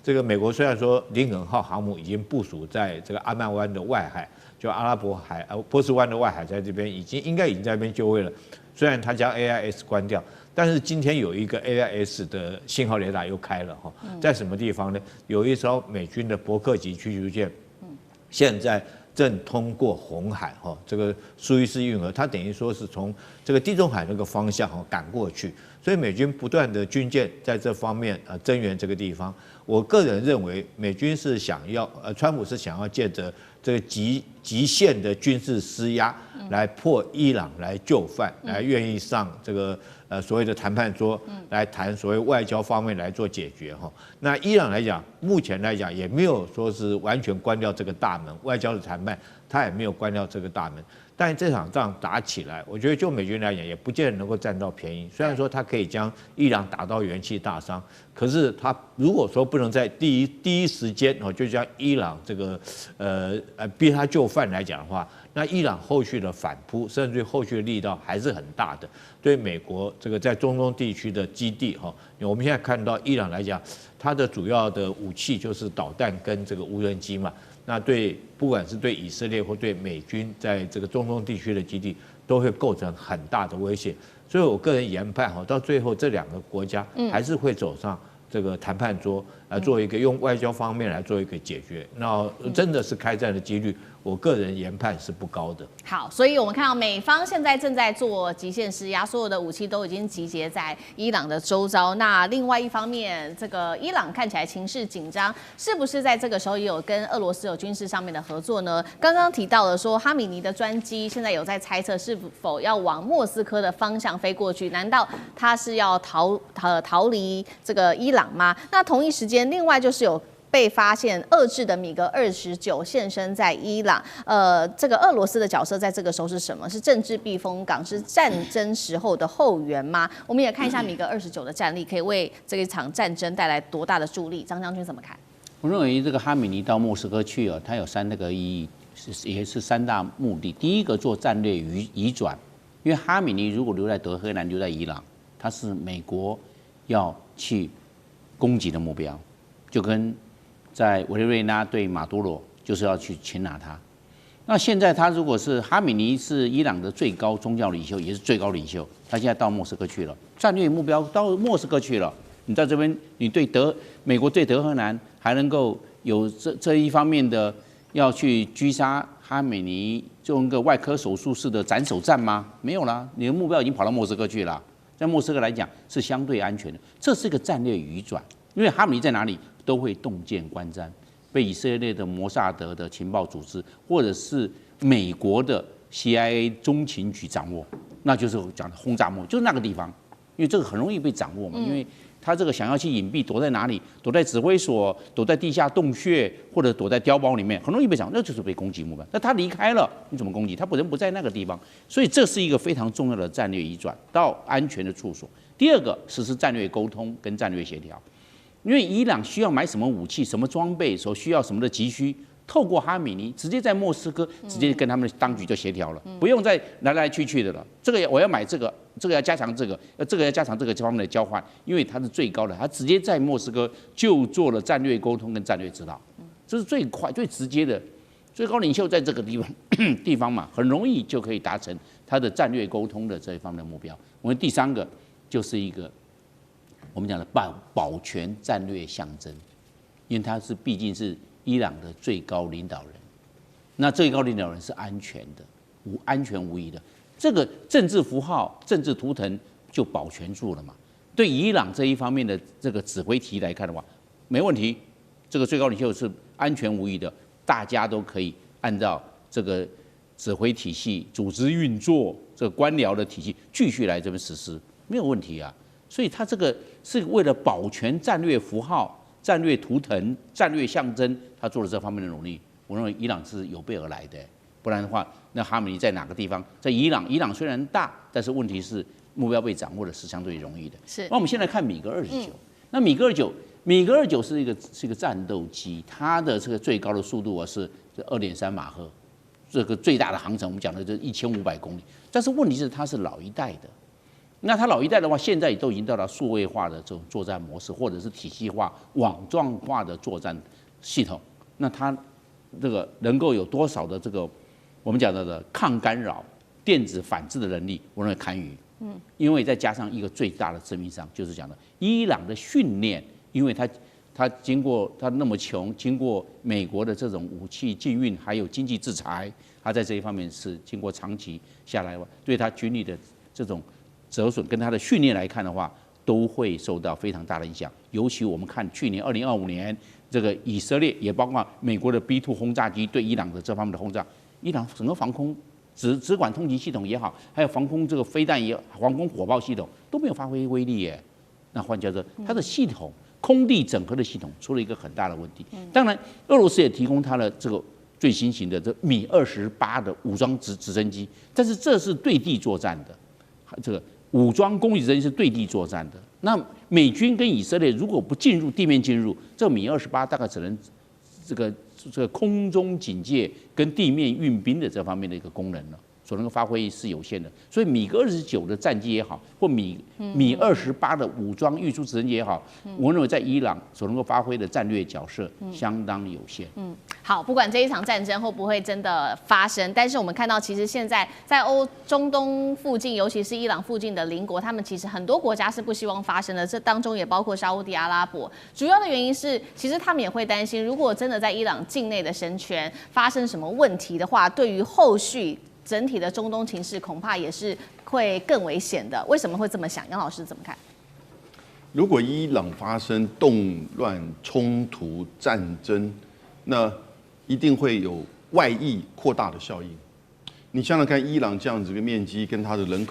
这个美国虽然说林肯号航母已经部署在这个阿曼湾的外海，就阿拉伯海波斯湾的外海，在这边应该已经在那边就位了。虽然它将 AIS 关掉，但是今天有一个 AIS 的信号雷达又开了在什么地方呢？有一艘美军的伯克级驱逐舰，现在正通过红海这个苏伊士运河，它等于说是从这个地中海那个方向赶过去，所以美军不断的军舰在这方面增援这个地方。我个人认为，美军是想要川普是想要借着这个极限的军事施压，来迫伊朗来就范，来愿意上这个所谓的谈判桌，来谈所谓外交方面来做解决那伊朗来讲，目前来讲也没有说是完全关掉这个大门，外交的谈判他也没有关掉这个大门。但这场仗打起来，我觉得就美军来讲，也不见得能够占到便宜。虽然说他可以将伊朗打到元气大伤，可是他如果说不能在第一时间就将伊朗这个逼他就范来讲的话，那伊朗后续的反扑，甚至后续的力道还是很大的。对美国这个在中东地区的基地我们现在看到伊朗来讲，它的主要的武器就是导弹跟这个无人机嘛。那不管是对以色列或对美军在这个中东地区的基地，都会构成很大的威胁。所以我个人研判到最后这两个国家还是会走上这个谈判桌，做一个用外交方面来做一个解决。那真的是开战的几率，我个人研判是不高的。好，所以我们看到美方现在正在做极限施压，所有的武器都已经集结在伊朗的周遭。那另外一方面，这个伊朗看起来情势紧张，是不是在这个时候也有跟俄罗斯有军事上面的合作呢？刚刚提到了说，哈米尼的专机现在有在猜测是否要往莫斯科的方向飞过去，难道他是要逃离这个伊朗吗？那同一时间，另外就是有被发现遏制的米格29现身在伊朗，这个俄罗斯的角色在这个时候是什么？是政治避风港，是战争时候的后援吗？我们也看一下米格29的战力，可以为这一场战争带来多大的助力？张将军怎么看？我认为这个哈米尼到莫斯科去它有3个意义，也是3大目的。第一个做战略移转，因为哈米尼如果留在德黑兰，留在伊朗，它是美国要去攻击的目标，就跟在委内瑞拉对马杜罗就是要去擒拿他。那现在他如果是哈米尼是伊朗的最高宗教领袖，也是最高领袖，他现在到莫斯科去了，战略目标到莫斯科去了。你在这边，你对美国对德黑兰还能够有这一方面的要去狙杀哈梅尼用一个外科手术室的斩首战吗？没有啦，你的目标已经跑到莫斯科去了。在莫斯科来讲是相对安全的，这是一个战略移转，因为哈梅尼在哪里都会洞见观瞻，被以色列的摩萨德的情报组织或者是美国的 CIA 中情局掌握，那就是讲的轰炸幕，就是那个地方，因为这个很容易被掌握嘛，因为他这个想要去隐蔽，躲在哪里？躲在指挥所，躲在地下洞穴，或者躲在碉堡里面，很容易被掌握，那就是被攻击目标。那他离开了，你怎么攻击？他本人不在那个地方，所以这是一个非常重要的战略移转到安全的处所。第二个，实施战略沟通跟战略协调，因为伊朗需要买什么武器、什么装备，所需要什么的急需。透过哈米尼直接在莫斯科直接跟他们当局就协调了，不用再来来去去的了。这个我要买这个，这个要加强这个，这个要加强这个方面的交换，因为它是最高的，他直接在莫斯科就做了战略沟通跟战略指导，这是最快最直接的。最高领袖在这个地方嘛，很容易就可以达成他的战略沟通的这一方面的目标。我们第三个就是一个我们讲的保全战略象征，因为它是毕竟是伊朗的最高领导人，那最高领导人是安全的，安全无疑的，这个政治符号、政治图腾就保全住了嘛。对伊朗这一方面的这个指挥体来看的话，没问题，这个最高领袖是安全无疑的，大家都可以按照这个指挥体系、组织运作、这个官僚的体系继续来这边实施，没有问题啊。所以他这个是为了保全战略符号、战略图腾、战略象征，他做了这方面的努力。我认为伊朗是有备而来的，不然的话，那哈梅尼在哪个地方？在伊朗，伊朗虽然大，但是问题是目标被掌握的是相对容易的。是。那我们现在看米格29，那米格29是一个战斗机，它的这个最高的速度是2.3马赫，这个最大的航程我们讲的就是1500公里。但是问题是它是老一代的。那它老一代的话，现在都已经到了数位化的这种作战模式，或者是体系化、网状化的作战系统。那它这个能够有多少的这个我们讲到的抗干扰、电子反制的能力，我认为堪虞。因为再加上一个最大的致命伤，就是讲的伊朗的训练，因为它经过它那么穷，经过美国的这种武器禁运，还有经济制裁，它在这一方面是经过长期下来，对它军力的这种折损跟他的训练来看的话，都会受到非常大的影响。尤其我们看去年2025年，这个以色列也包括美国的 B2 轰炸机对伊朗的这方面的轰炸，伊朗整个防空只管通勤系统也好，还有防空这个飞弹也好，防空火炮系统都没有发挥威力耶。那换句话说，它的系统空地整合的系统出了一个很大的问题。当然，俄罗斯也提供它的这个最新型的这米28的武装直升机，但是这是对地作战的，这个武装攻击直升机是对地作战的。那美军跟以色列如果不进入地面进入，这米28大概只能这个空中警戒跟地面运兵的这方面的一个功能了，所能够发挥是有限的。所以米格29的战机也好，或米28的武装运输直升机也好，我认为在伊朗所能够发挥的战略角色相当有限。好，不管这一场战争会不会真的发生，但是我们看到，其实现在在中东附近，尤其是伊朗附近的邻国，他们其实很多国家是不希望发生的，这当中也包括沙烏地阿拉伯。主要的原因是，其实他们也会担心，如果真的在伊朗境内的神权发生什么问题的话，对于后续整体的中东情势，恐怕也是会更危险的。为什么会这么想？杨老师怎么看？如果伊朗发生动乱、冲突、战争，那一定会有外溢扩大的效应。你想想看，伊朗这样子一个面积跟它的人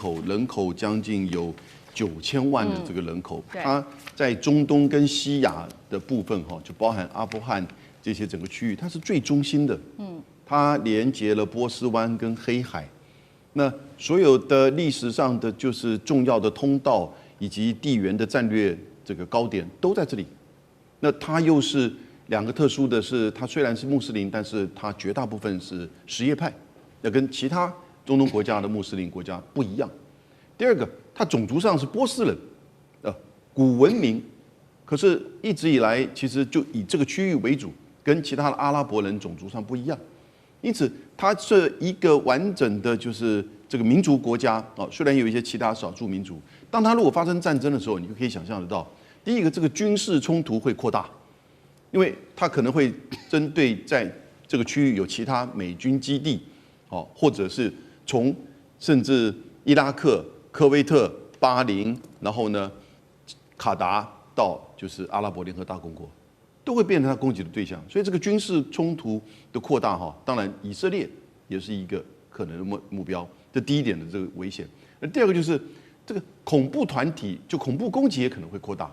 口将近有9000万的这个人口，它在中东跟西亚的部分就包含阿富汗这些整个区域，它是最中心的。它连接了波斯湾跟黑海，那所有的历史上的就是重要的通道以及地缘的战略这个高点都在这里。那它又是两个特殊的是，它虽然是穆斯林，但是它绝大部分是什叶派，要跟其他中东国家的穆斯林国家不一样。第二个，它种族上是波斯人，古文明，可是一直以来其实就以这个区域为主，跟其他的阿拉伯人种族上不一样。因此，它是一个完整的，就是这个民族国家虽然有一些其他少数民族，当它如果发生战争的时候，你就可以想象得到，第一个，这个军事冲突会扩大，因为它可能会针对在这个区域有其他美军基地，哦，或者是从甚至伊拉克、科威特、巴林，然后呢，卡达到就是阿拉伯联合大公国，都会变成他攻击的对象。所以这个军事冲突的扩大，哈，当然以色列也是一个可能的目标。这第一点的这个危险。那第二个就是这个恐怖团体，就恐怖攻击也可能会扩大。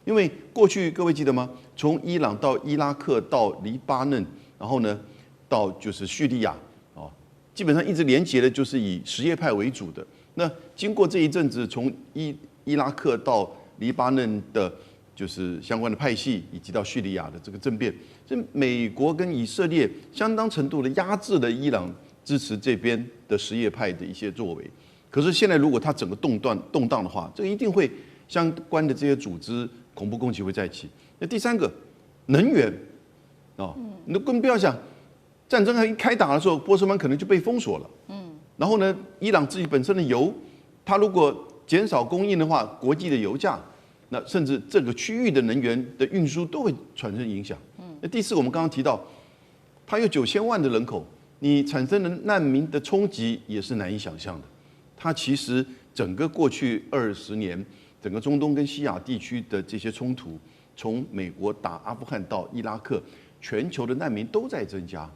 因为过去各位记得吗？从伊朗到伊拉克到黎巴嫩，然后呢到就是叙利亚，哦，基本上一直连结的就是以什叶派为主的。那经过这一阵子，从伊拉克到黎巴嫩的，就是相关的派系，以及到叙利亚的这个政变，这美国跟以色列相当程度的压制了伊朗支持这边的什叶派的一些作为。可是现在如果它整个动荡的话，这个一定会相关的这些组织。恐怖攻击会再起。那第三个，能源，哦，你更不要想，战争还一开打的时候，波斯湾可能就被封锁了。然后呢，伊朗自己本身的油，它如果减少供应的话，国际的油价，那甚至这个区域的能源的运输都会产生影响。那第四，我们刚刚提到，它有9000万的人口，你产生的难民的冲击也是难以想象的。它其实整个过去20年。整个中东跟西亚地区的这些冲突，从美国打阿富汗到伊拉克，全球的难民都在增加。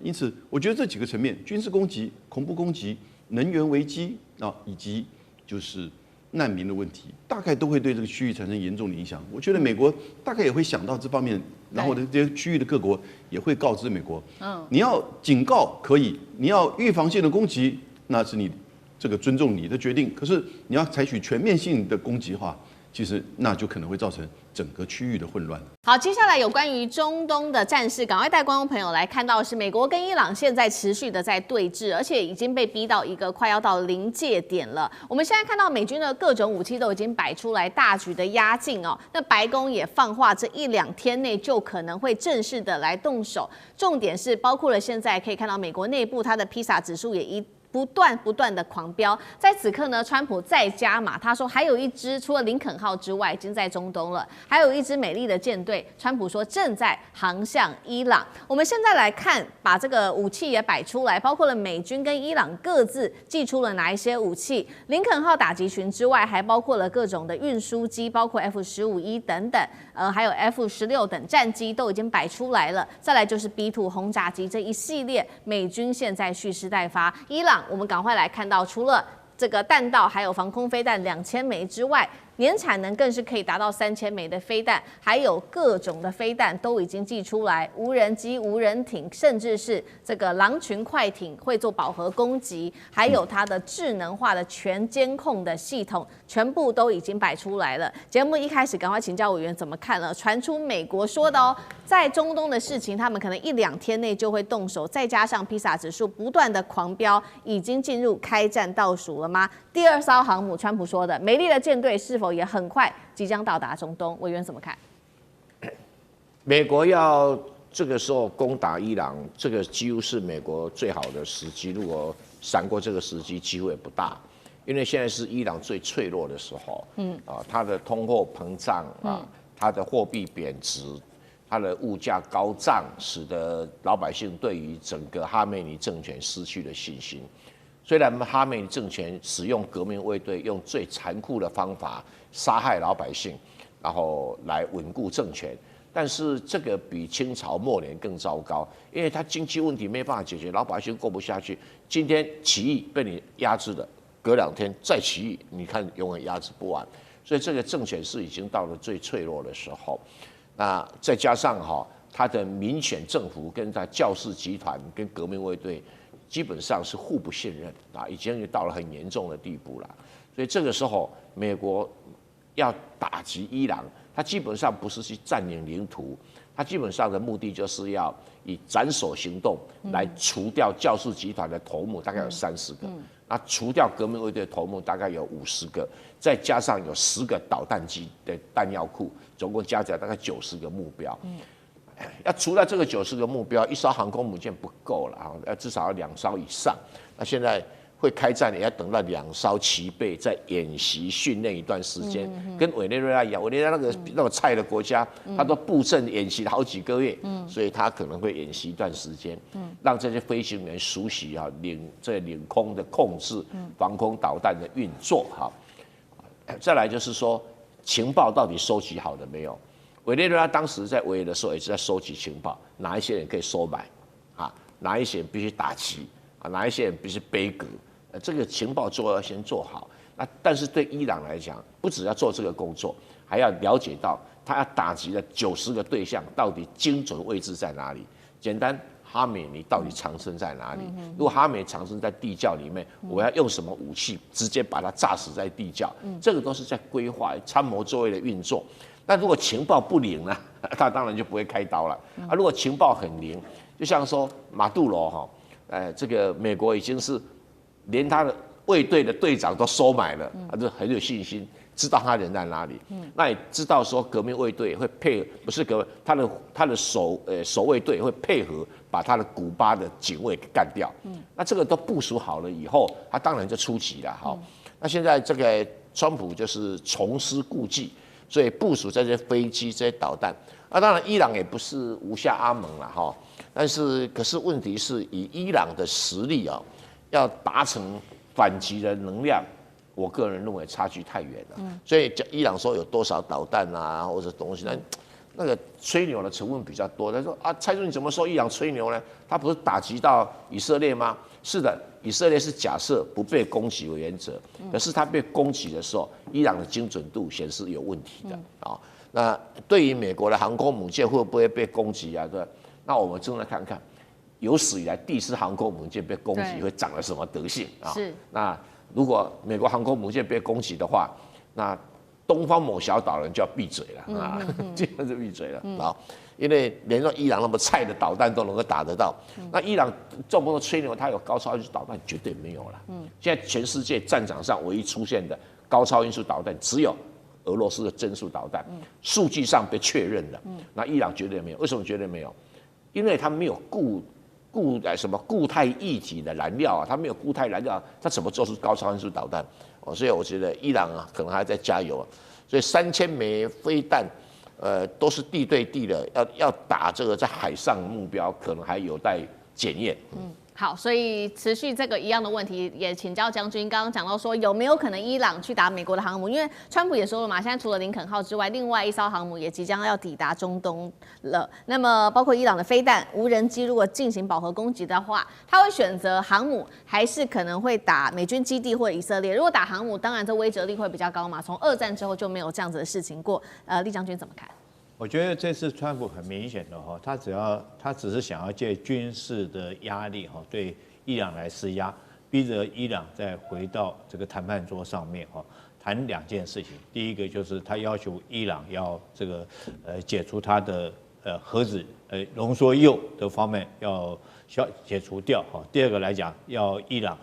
因此我觉得这几个层面，军事攻击、恐怖攻击、能源危机以及就是难民的问题，大概都会对这个区域产生严重的影响。我觉得美国大概也会想到这方面，然后呢，这些区域的各国也会告知美国，你要警告可以，你要预防性的攻击，那是你。这个尊重你的决定，可是你要采取全面性的攻击的话，其实那就可能会造成整个区域的混乱。好，接下来有关于中东的战事，赶快带观众朋友来看到的是美国跟伊朗现在持续的在对峙，而且已经被逼到一个快要到临界点了。我们现在看到美军的各种武器都已经摆出来，大局的压境哦。那白宫也放话，这1-2天内就可能会正式的来动手。重点是包括了现在可以看到美国内部它的披萨指数也不断的狂飙，在此刻呢，川普再加码，他说还有一支除了林肯号之外，已经在中东了，还有一支美丽的舰队，川普说正在航向伊朗。我们现在来看，把这个武器也摆出来，包括了美军跟伊朗各自寄出了哪一些武器，林肯号打击群之外，还包括了各种的运输机，包括 F-15E 等等，还有 F-16等战机都已经摆出来了。再来就是 B-2 轰炸机这一系列，美军现在蓄势待发，伊朗。我们赶快来看到，除了这个弹道还有防空飞弹2000枚之外，年产能更是可以达到3000枚的飞弹，还有各种的飞弹都已经寄出来，无人机、无人艇，甚至是这个狼群快艇会做饱和攻击，还有它的智能化的全监控的系统，全部都已经摆出来了。节目一开始，赶快请教委员怎么看了？传出美国说的哦，在中东的事情，他们可能1-2天内就会动手，再加上披萨指数不断的狂飙，已经进入开战倒数了吗？第2艘航母，川普说的美丽的舰队是否也很快即将到达中东？委员怎么看？美国要这个时候攻打伊朗，这个几乎是美国最好的时机。如果闪过这个时机，机会也不大，因为现在是伊朗最脆弱的时候。它的通货膨胀它的货币贬值，它的物价高涨，使得老百姓对于整个哈梅尼政权失去了信心。虽然哈梅尼政权使用革命卫队，用最残酷的方法杀害老百姓，然后来稳固政权，但是这个比清朝末年更糟糕，因为它经济问题没办法解决，老百姓过不下去。今天起义被你压制了，隔2天再起义，你看永远压制不完。所以这个政权是已经到了最脆弱的时候。那再加上他的民选政府跟他教士集团跟革命卫队。基本上是互不信任已经到了很严重的地步了。所以这个时候，美国要打击伊朗，它基本上不是去占领领土，它基本上的目的就是要以斩首行动来除掉教士集团的头目，大概有30个，那除掉革命卫队的头目大概有50个，再加上有10个导弹机的弹药库，总共加起来大概90个目标。要除掉这个90个目标，1艘航空母舰不够了要至少要2艘以上。那现在会开战也要等到2艘齐备，在演习训练一段时间，跟委内瑞拉一样，委内瑞拉那个菜的国家，它都布阵演习了好几个月，所以它可能会演习一段时间，让这些飞行员熟悉领空的控制、防空导弹的运作哈。再来就是说，情报到底收集好了没有？委内瑞拉当时在维也的时候也是在收集情报，哪一些人可以收买，啊，哪一些人必须打击，啊，哪一些人必须背革，这个情报要先做好。那但是对伊朗来讲，不只要做这个工作，还要了解到他要打击的90个对象到底精准位置在哪里。简单，哈梅尼到底藏身在哪里？如果哈梅尼藏身在地窖里面，我要用什么武器直接把他炸死在地窖？这个都是在规划参谋座位的运作。那如果情报不灵呢，他当然就不会开刀了。啊，如果情报很灵，就像说马杜罗哈，这个美国已经是连他的卫队的队长都收买了，他就很有信心，知道他人在哪里。那也知道说革命卫队会配合，不是他的守卫队会配合把他的古巴的警卫给干掉。那这个都部署好了以后，他当然就出击了哈。那现在这个川普就是重施故技。所以部署这些飞机、这些导弹，当然伊朗也不是无下阿蒙了哈。可是问题是以伊朗的实力啊，要达成反击的能量，我个人认为差距太远了。所以伊朗说有多少导弹啊，或者东西，那个吹牛的成分比较多。他说啊，蔡总你怎么说伊朗吹牛呢？他不是打击到以色列吗？是的，以色列是假设不被攻击为原则，可是他被攻击的时候，伊朗的精准度显示有问题的啊。那对于美国的航空母舰会不会被攻击啊？对，那我们正在看看有史以来第一次航空母舰被攻击会长了什么德性啊？是。那如果美国航空母舰被攻击的话，那东方某小岛人就要闭嘴了啊，基本就闭嘴了啊。因为连伊朗那么菜的导弹都能够打得到，那伊朗这么多吹牛，它有高超音速导弹绝对没有了。现在全世界战场上唯一出现的高超音速导弹只有俄罗斯的增速导弹，数据上被确认了。那伊朗绝对没有，为什么绝对没有？因为它没有固态液体的燃料啊，它没有固态燃料，它怎么做出高超音速导弹？所以我觉得伊朗啊，可能还在加油。所以3000枚飞弹。都是地对地的，要打这个在海上目标，可能还有待检验。好，所以持续这个一样的问题，也请教将军。刚刚讲到说，有没有可能伊朗去打美国的航母？因为川普也说了嘛，现在除了林肯号之外，另外一艘航母也即将要抵达中东了。那么，包括伊朗的飞弹、无人机，如果进行饱和攻击的话，他会选择航母，还是可能会打美军基地或者以色列？如果打航母，当然这威慑力会比较高嘛。从2战之后就没有这样子的事情过。厉将军怎么看？我觉得这次川普很明显的哈，他只是想要借军事的压力哈，对伊朗来施压，逼着伊朗再回到这个谈判桌上面哈，谈2件事情。第一个就是他要求伊朗要这个解除他的核子浓缩铀的方面要解除掉哈。第二个来讲，要伊朗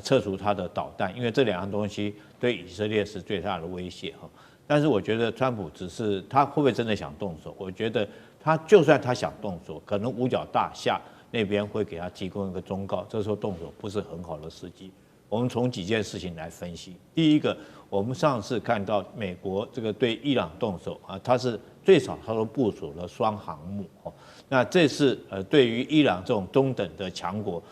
撤除他的导弹，因为这2样东西对以色列是最大的威胁哈。但是我觉得川普只是他会不会真的想动手？我觉得他就算他想动手，可能五角大厦那边会给他提供一个忠告，这时候动手不是很好的时机。我们从几件事情来分析。第一个，我们上次看到美国这个对伊朗动手啊，它是最少它都部署了双航母哦。那这次对于伊朗这种中等的强国，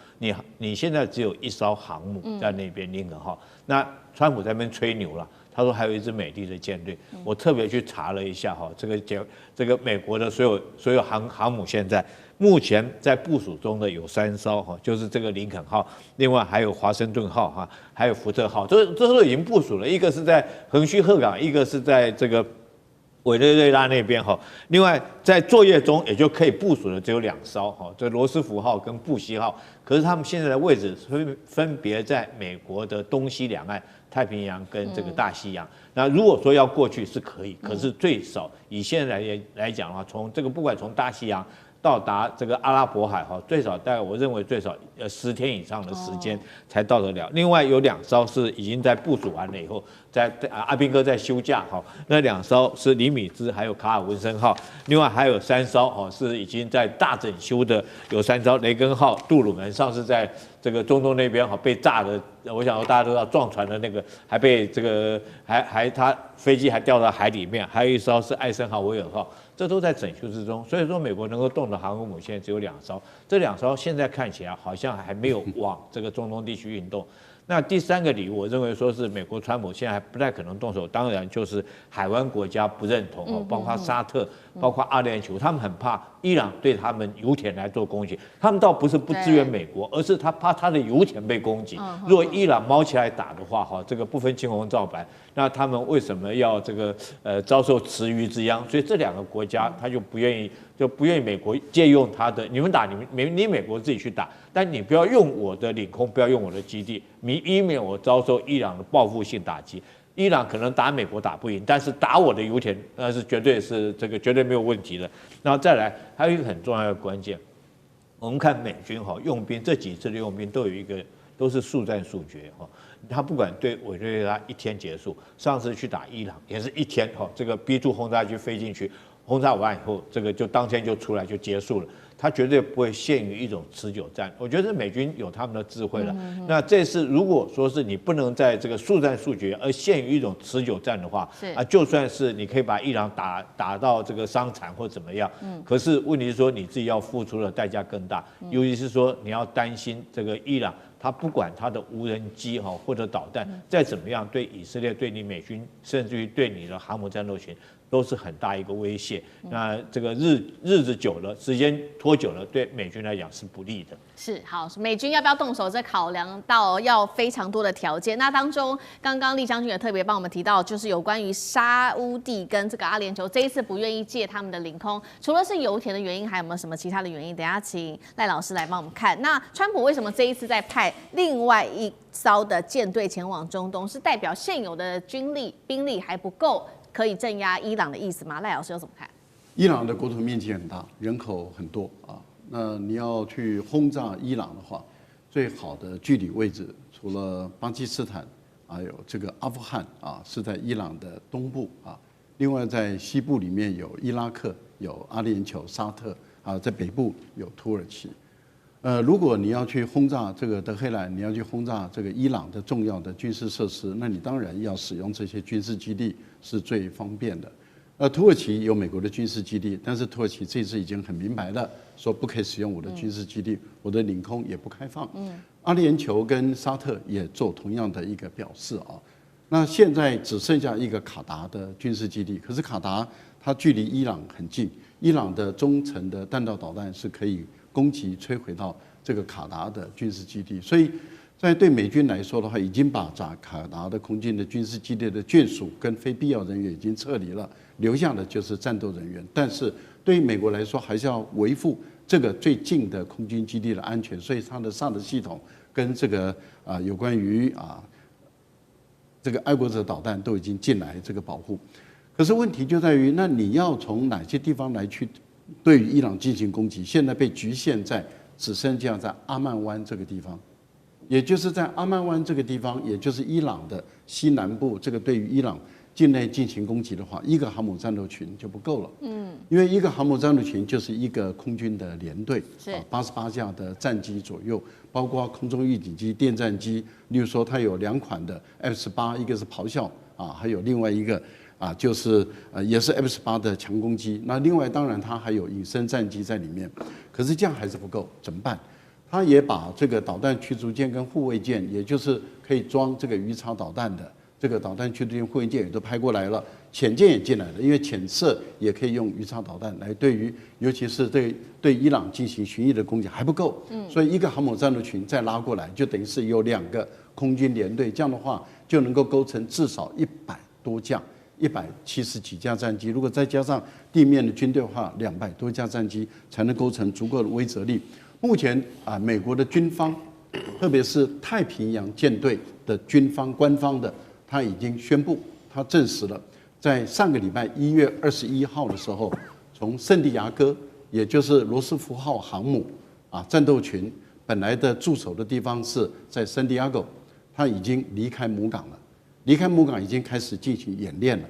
你现在只有1艘航母在那边林肯号，那川普在那边吹牛了。他说还有一支美丽的舰队，我特别去查了一下哈，这个美国的所有航母现在目前在部署中的有3艘哈，就是这个林肯号，另外还有华盛顿号哈，还有福特号，这都已经部署了，一个是在横须贺港，一个是在这个委内瑞拉那边哈，另外在作业中也就可以部署的只有2艘哈，这罗斯福号跟布希号，可是他们现在的位置分别在美国的东西两岸。太平洋跟这个大西洋，那如果说要过去是可以，可是最少以现在来讲的话，从这个不管从大西洋到达这个阿拉伯海最少大概我认为最少10天以上的时间才到得了。另外有2艘是已经在部署完了以后，在阿兵哥在休假那2艘是李米兹还有卡尔文森号，另外还有3艘是已经在大整修的，有3艘雷根号、杜鲁门上次在这个中东那边被炸的，我想大家都知道撞船的那个还被这个他飞机还掉到海里面，还有1艘是艾森豪威尔号。这都在整修之中，所以说美国能够动的航空母舰只有2艘，这2艘现在看起来好像还没有往这个中东地区运动。那第3个理由，我认为说是美国川普现在还不太可能动手，当然就是海湾国家不认同包括沙特、包括阿联酋，他们很怕伊朗对他们油田来做攻击，他们倒不是不支援美国，而是他怕他的油田被攻击。如果伊朗猫起来打的话，这个不分青红皂白，那他们为什么要这个遭受池鱼之殃？所以这2个国家他就不愿意美国借用他的，你们打你美国自己去打，但你不要用我的领空，不要用我的基地，以免我遭受伊朗的报复性打击。伊朗可能打美国打不赢，但是打我的油田那是绝对没有问题的。然后再来还有一个很重要的关键，我们看美军用兵这几次的用兵都是速战速决他不管对委内瑞拉1天结束，上次去打伊朗也是1天这个 B2 轰炸机飞进去，轰炸完以后这个就当天就出来就结束了。他绝对不会限于一种持久战，我觉得美军有他们的智慧了。那这次如果说是你不能在这个速战速决，而限于一种持久战的话，就算是你可以把伊朗打到这个伤残或怎么样，可是问题是说你自己要付出的代价更大，尤其是说你要担心这个伊朗，他不管他的无人机或者导弹再怎么样，对以色列、对你美军，甚至于对你的航母战斗群，都是很大一个威胁。那这个日子久了，时间拖久了，对美军来讲是不利的。是好，美军要不要动手，这考量到要非常多的条件。那当中，刚刚厉将军也特别帮我们提到，就是有关于沙乌地跟这个阿联酋这一次不愿意借他们的领空，除了是油田的原因，还有没有什么其他的原因？等一下请赖老师来帮我们看。那川普为什么这一次在派另外1艘的舰队前往中东，是代表现有的兵力还不够，可以镇压伊朗的意思吗？赖老师又怎么看？伊朗的国土面积很大，人口很多那你要去轰炸伊朗的话，最好的距离位置除了巴基斯坦，还有这个阿富汗是在伊朗的东部另外在西部里面有伊拉克、有阿联酋、沙特在北部有土耳其。如果你要去轰炸这个德黑兰，你要去轰炸这个伊朗的重要的军事设施，那你当然要使用这些军事基地是最方便的。土耳其有美国的军事基地，但是土耳其这次已经很明白了，说不可以使用我的军事基地，我的领空也不开放。阿联酋跟沙特也做同样的一个表示那现在只剩下一个卡达的军事基地，可是卡达它距离伊朗很近，伊朗的中程的弹道导弹是可以攻击摧毁到这个卡达的军事基地，所以在对美军来说的话，已经把卡达的空军的军事基地的眷属跟非必要人员已经撤离了，留下的就是战斗人员。但是对于美国来说，还是要维护这个最近的空军基地的安全，所以它的SAD系统跟这个有关于这个爱国者导弹都已经进来这个保护。可是问题就在于，那你要从哪些地方来去对于伊朗进行攻击？现在被局限在只剩下在阿曼湾这个地方。也就是在阿曼湾这个地方，也就是伊朗的西南部，这个对于伊朗境内进行攻击的话，一个航母战斗群就不够了。因为一个航母战斗群就是一个空军的连队，88架的战机左右，包括空中预警机、电战机。例如说，它有2款的 F-18，一个是咆哮还有另外一个就是也是 F-18的强攻机。那另外当然它还有隐身战机在里面，可是这样还是不够，怎么办？他也把这个导弹驱逐舰跟护卫舰，也就是可以装这个鱼叉导弹的这个导弹驱逐舰、护卫舰也都派过来了，潜舰也进来了，因为潜射也可以用鱼叉导弹来对于，尤其是对伊朗进行巡弋的攻击还不够，所以一个航母战斗群再拉过来，就等于是有2个空军连队，这样的话就能够构成至少100多架。170几架战机，如果再加上地面的军队的话，200多架战机才能构成足够的威慑力。目前美国的军方，特别是太平洋舰队的军方官方的，他已经宣布，他证实了，在上个礼拜1月21号的时候，从圣地亚哥也就是罗斯福号航母战斗群本来的驻守的地方是在圣地亚哥，他已经离开母港了，离开母港已经开始进行演练了，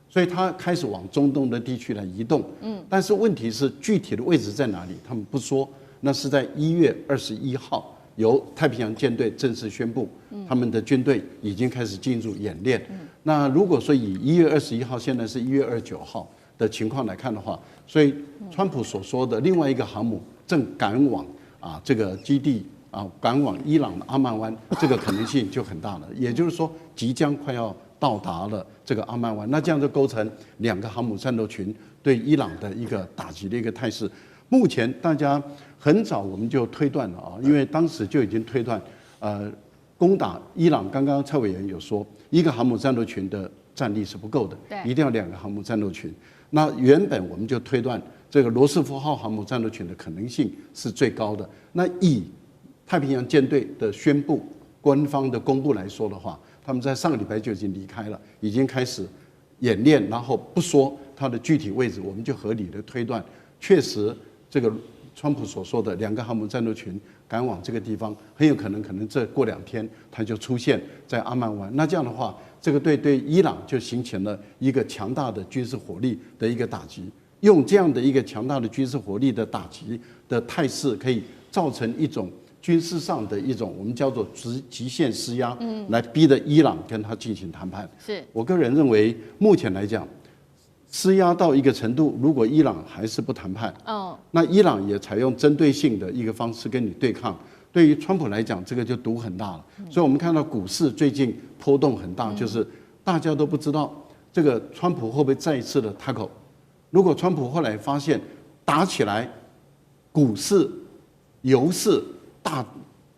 所以他开始往中东的地区来移动。但是问题是具体的位置在哪里，他们不说。那是在1月21号，由太平洋舰队正式宣布，他们的军队已经开始进入演练。那如果说以1月21号，现在是1月29号的情况来看的话，所以川普所说的另外一个航母正赶往这个基地赶往伊朗的阿曼湾，这个可能性就很大了。也就是说，即将快要到达了这个阿曼湾，那这样就构成2个航母战斗群对伊朗的一个打击的一个态势。目前大家很早我们就推断了因为当时就已经推断，攻打伊朗，刚刚蔡委员有说，1个航母战斗群的战力是不够的，一定要2个航母战斗群。那原本我们就推断这个罗斯福号航母战斗群的可能性是最高的。那以太平洋舰队的宣布、官方的公布来说的话，他们在上个礼拜就已经离开了，已经开始演练，然后不说它的具体位置，我们就合理的推断，确实这个川普所说的2个航母战斗群赶往这个地方，很有可能这过2天它就出现在阿曼湾。那这样的话，这个对伊朗就形成了一个强大的军事火力的一个打击。用这样的一个强大的军事火力的打击的态势，可以造成一种军事上的一种我们叫做极限施压，来逼得伊朗跟他进行谈判。是我个人认为，目前来讲，施压到一个程度，如果伊朗还是不谈判，那伊朗也采用针对性的一个方式跟你对抗，对于川普来讲，这个就赌很大了。所以我们看到股市最近波动很大，就是大家都不知道这个川普会不会再一次的塔口。如果川普后来发现打起来，股市、油市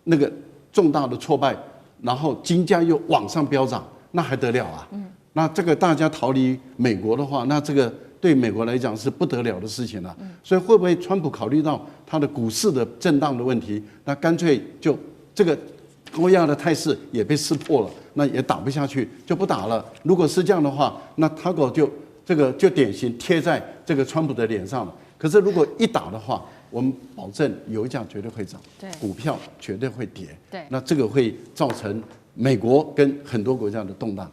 那个重大的挫败，然后金价又往上飙涨，那还得了啊？那这个大家逃离美国的话，那这个对美国来讲是不得了的事情了。所以会不会川普考虑到他的股市的震荡的问题，那干脆就这个高压的态势也被识破了，那也打不下去，就不打了。如果是这样的话，那他就典型贴在这个川普的脸上了。可是如果一打的话，我们保证油价绝对会涨，股票绝对会跌，那这个会造成美国跟很多国家的动荡。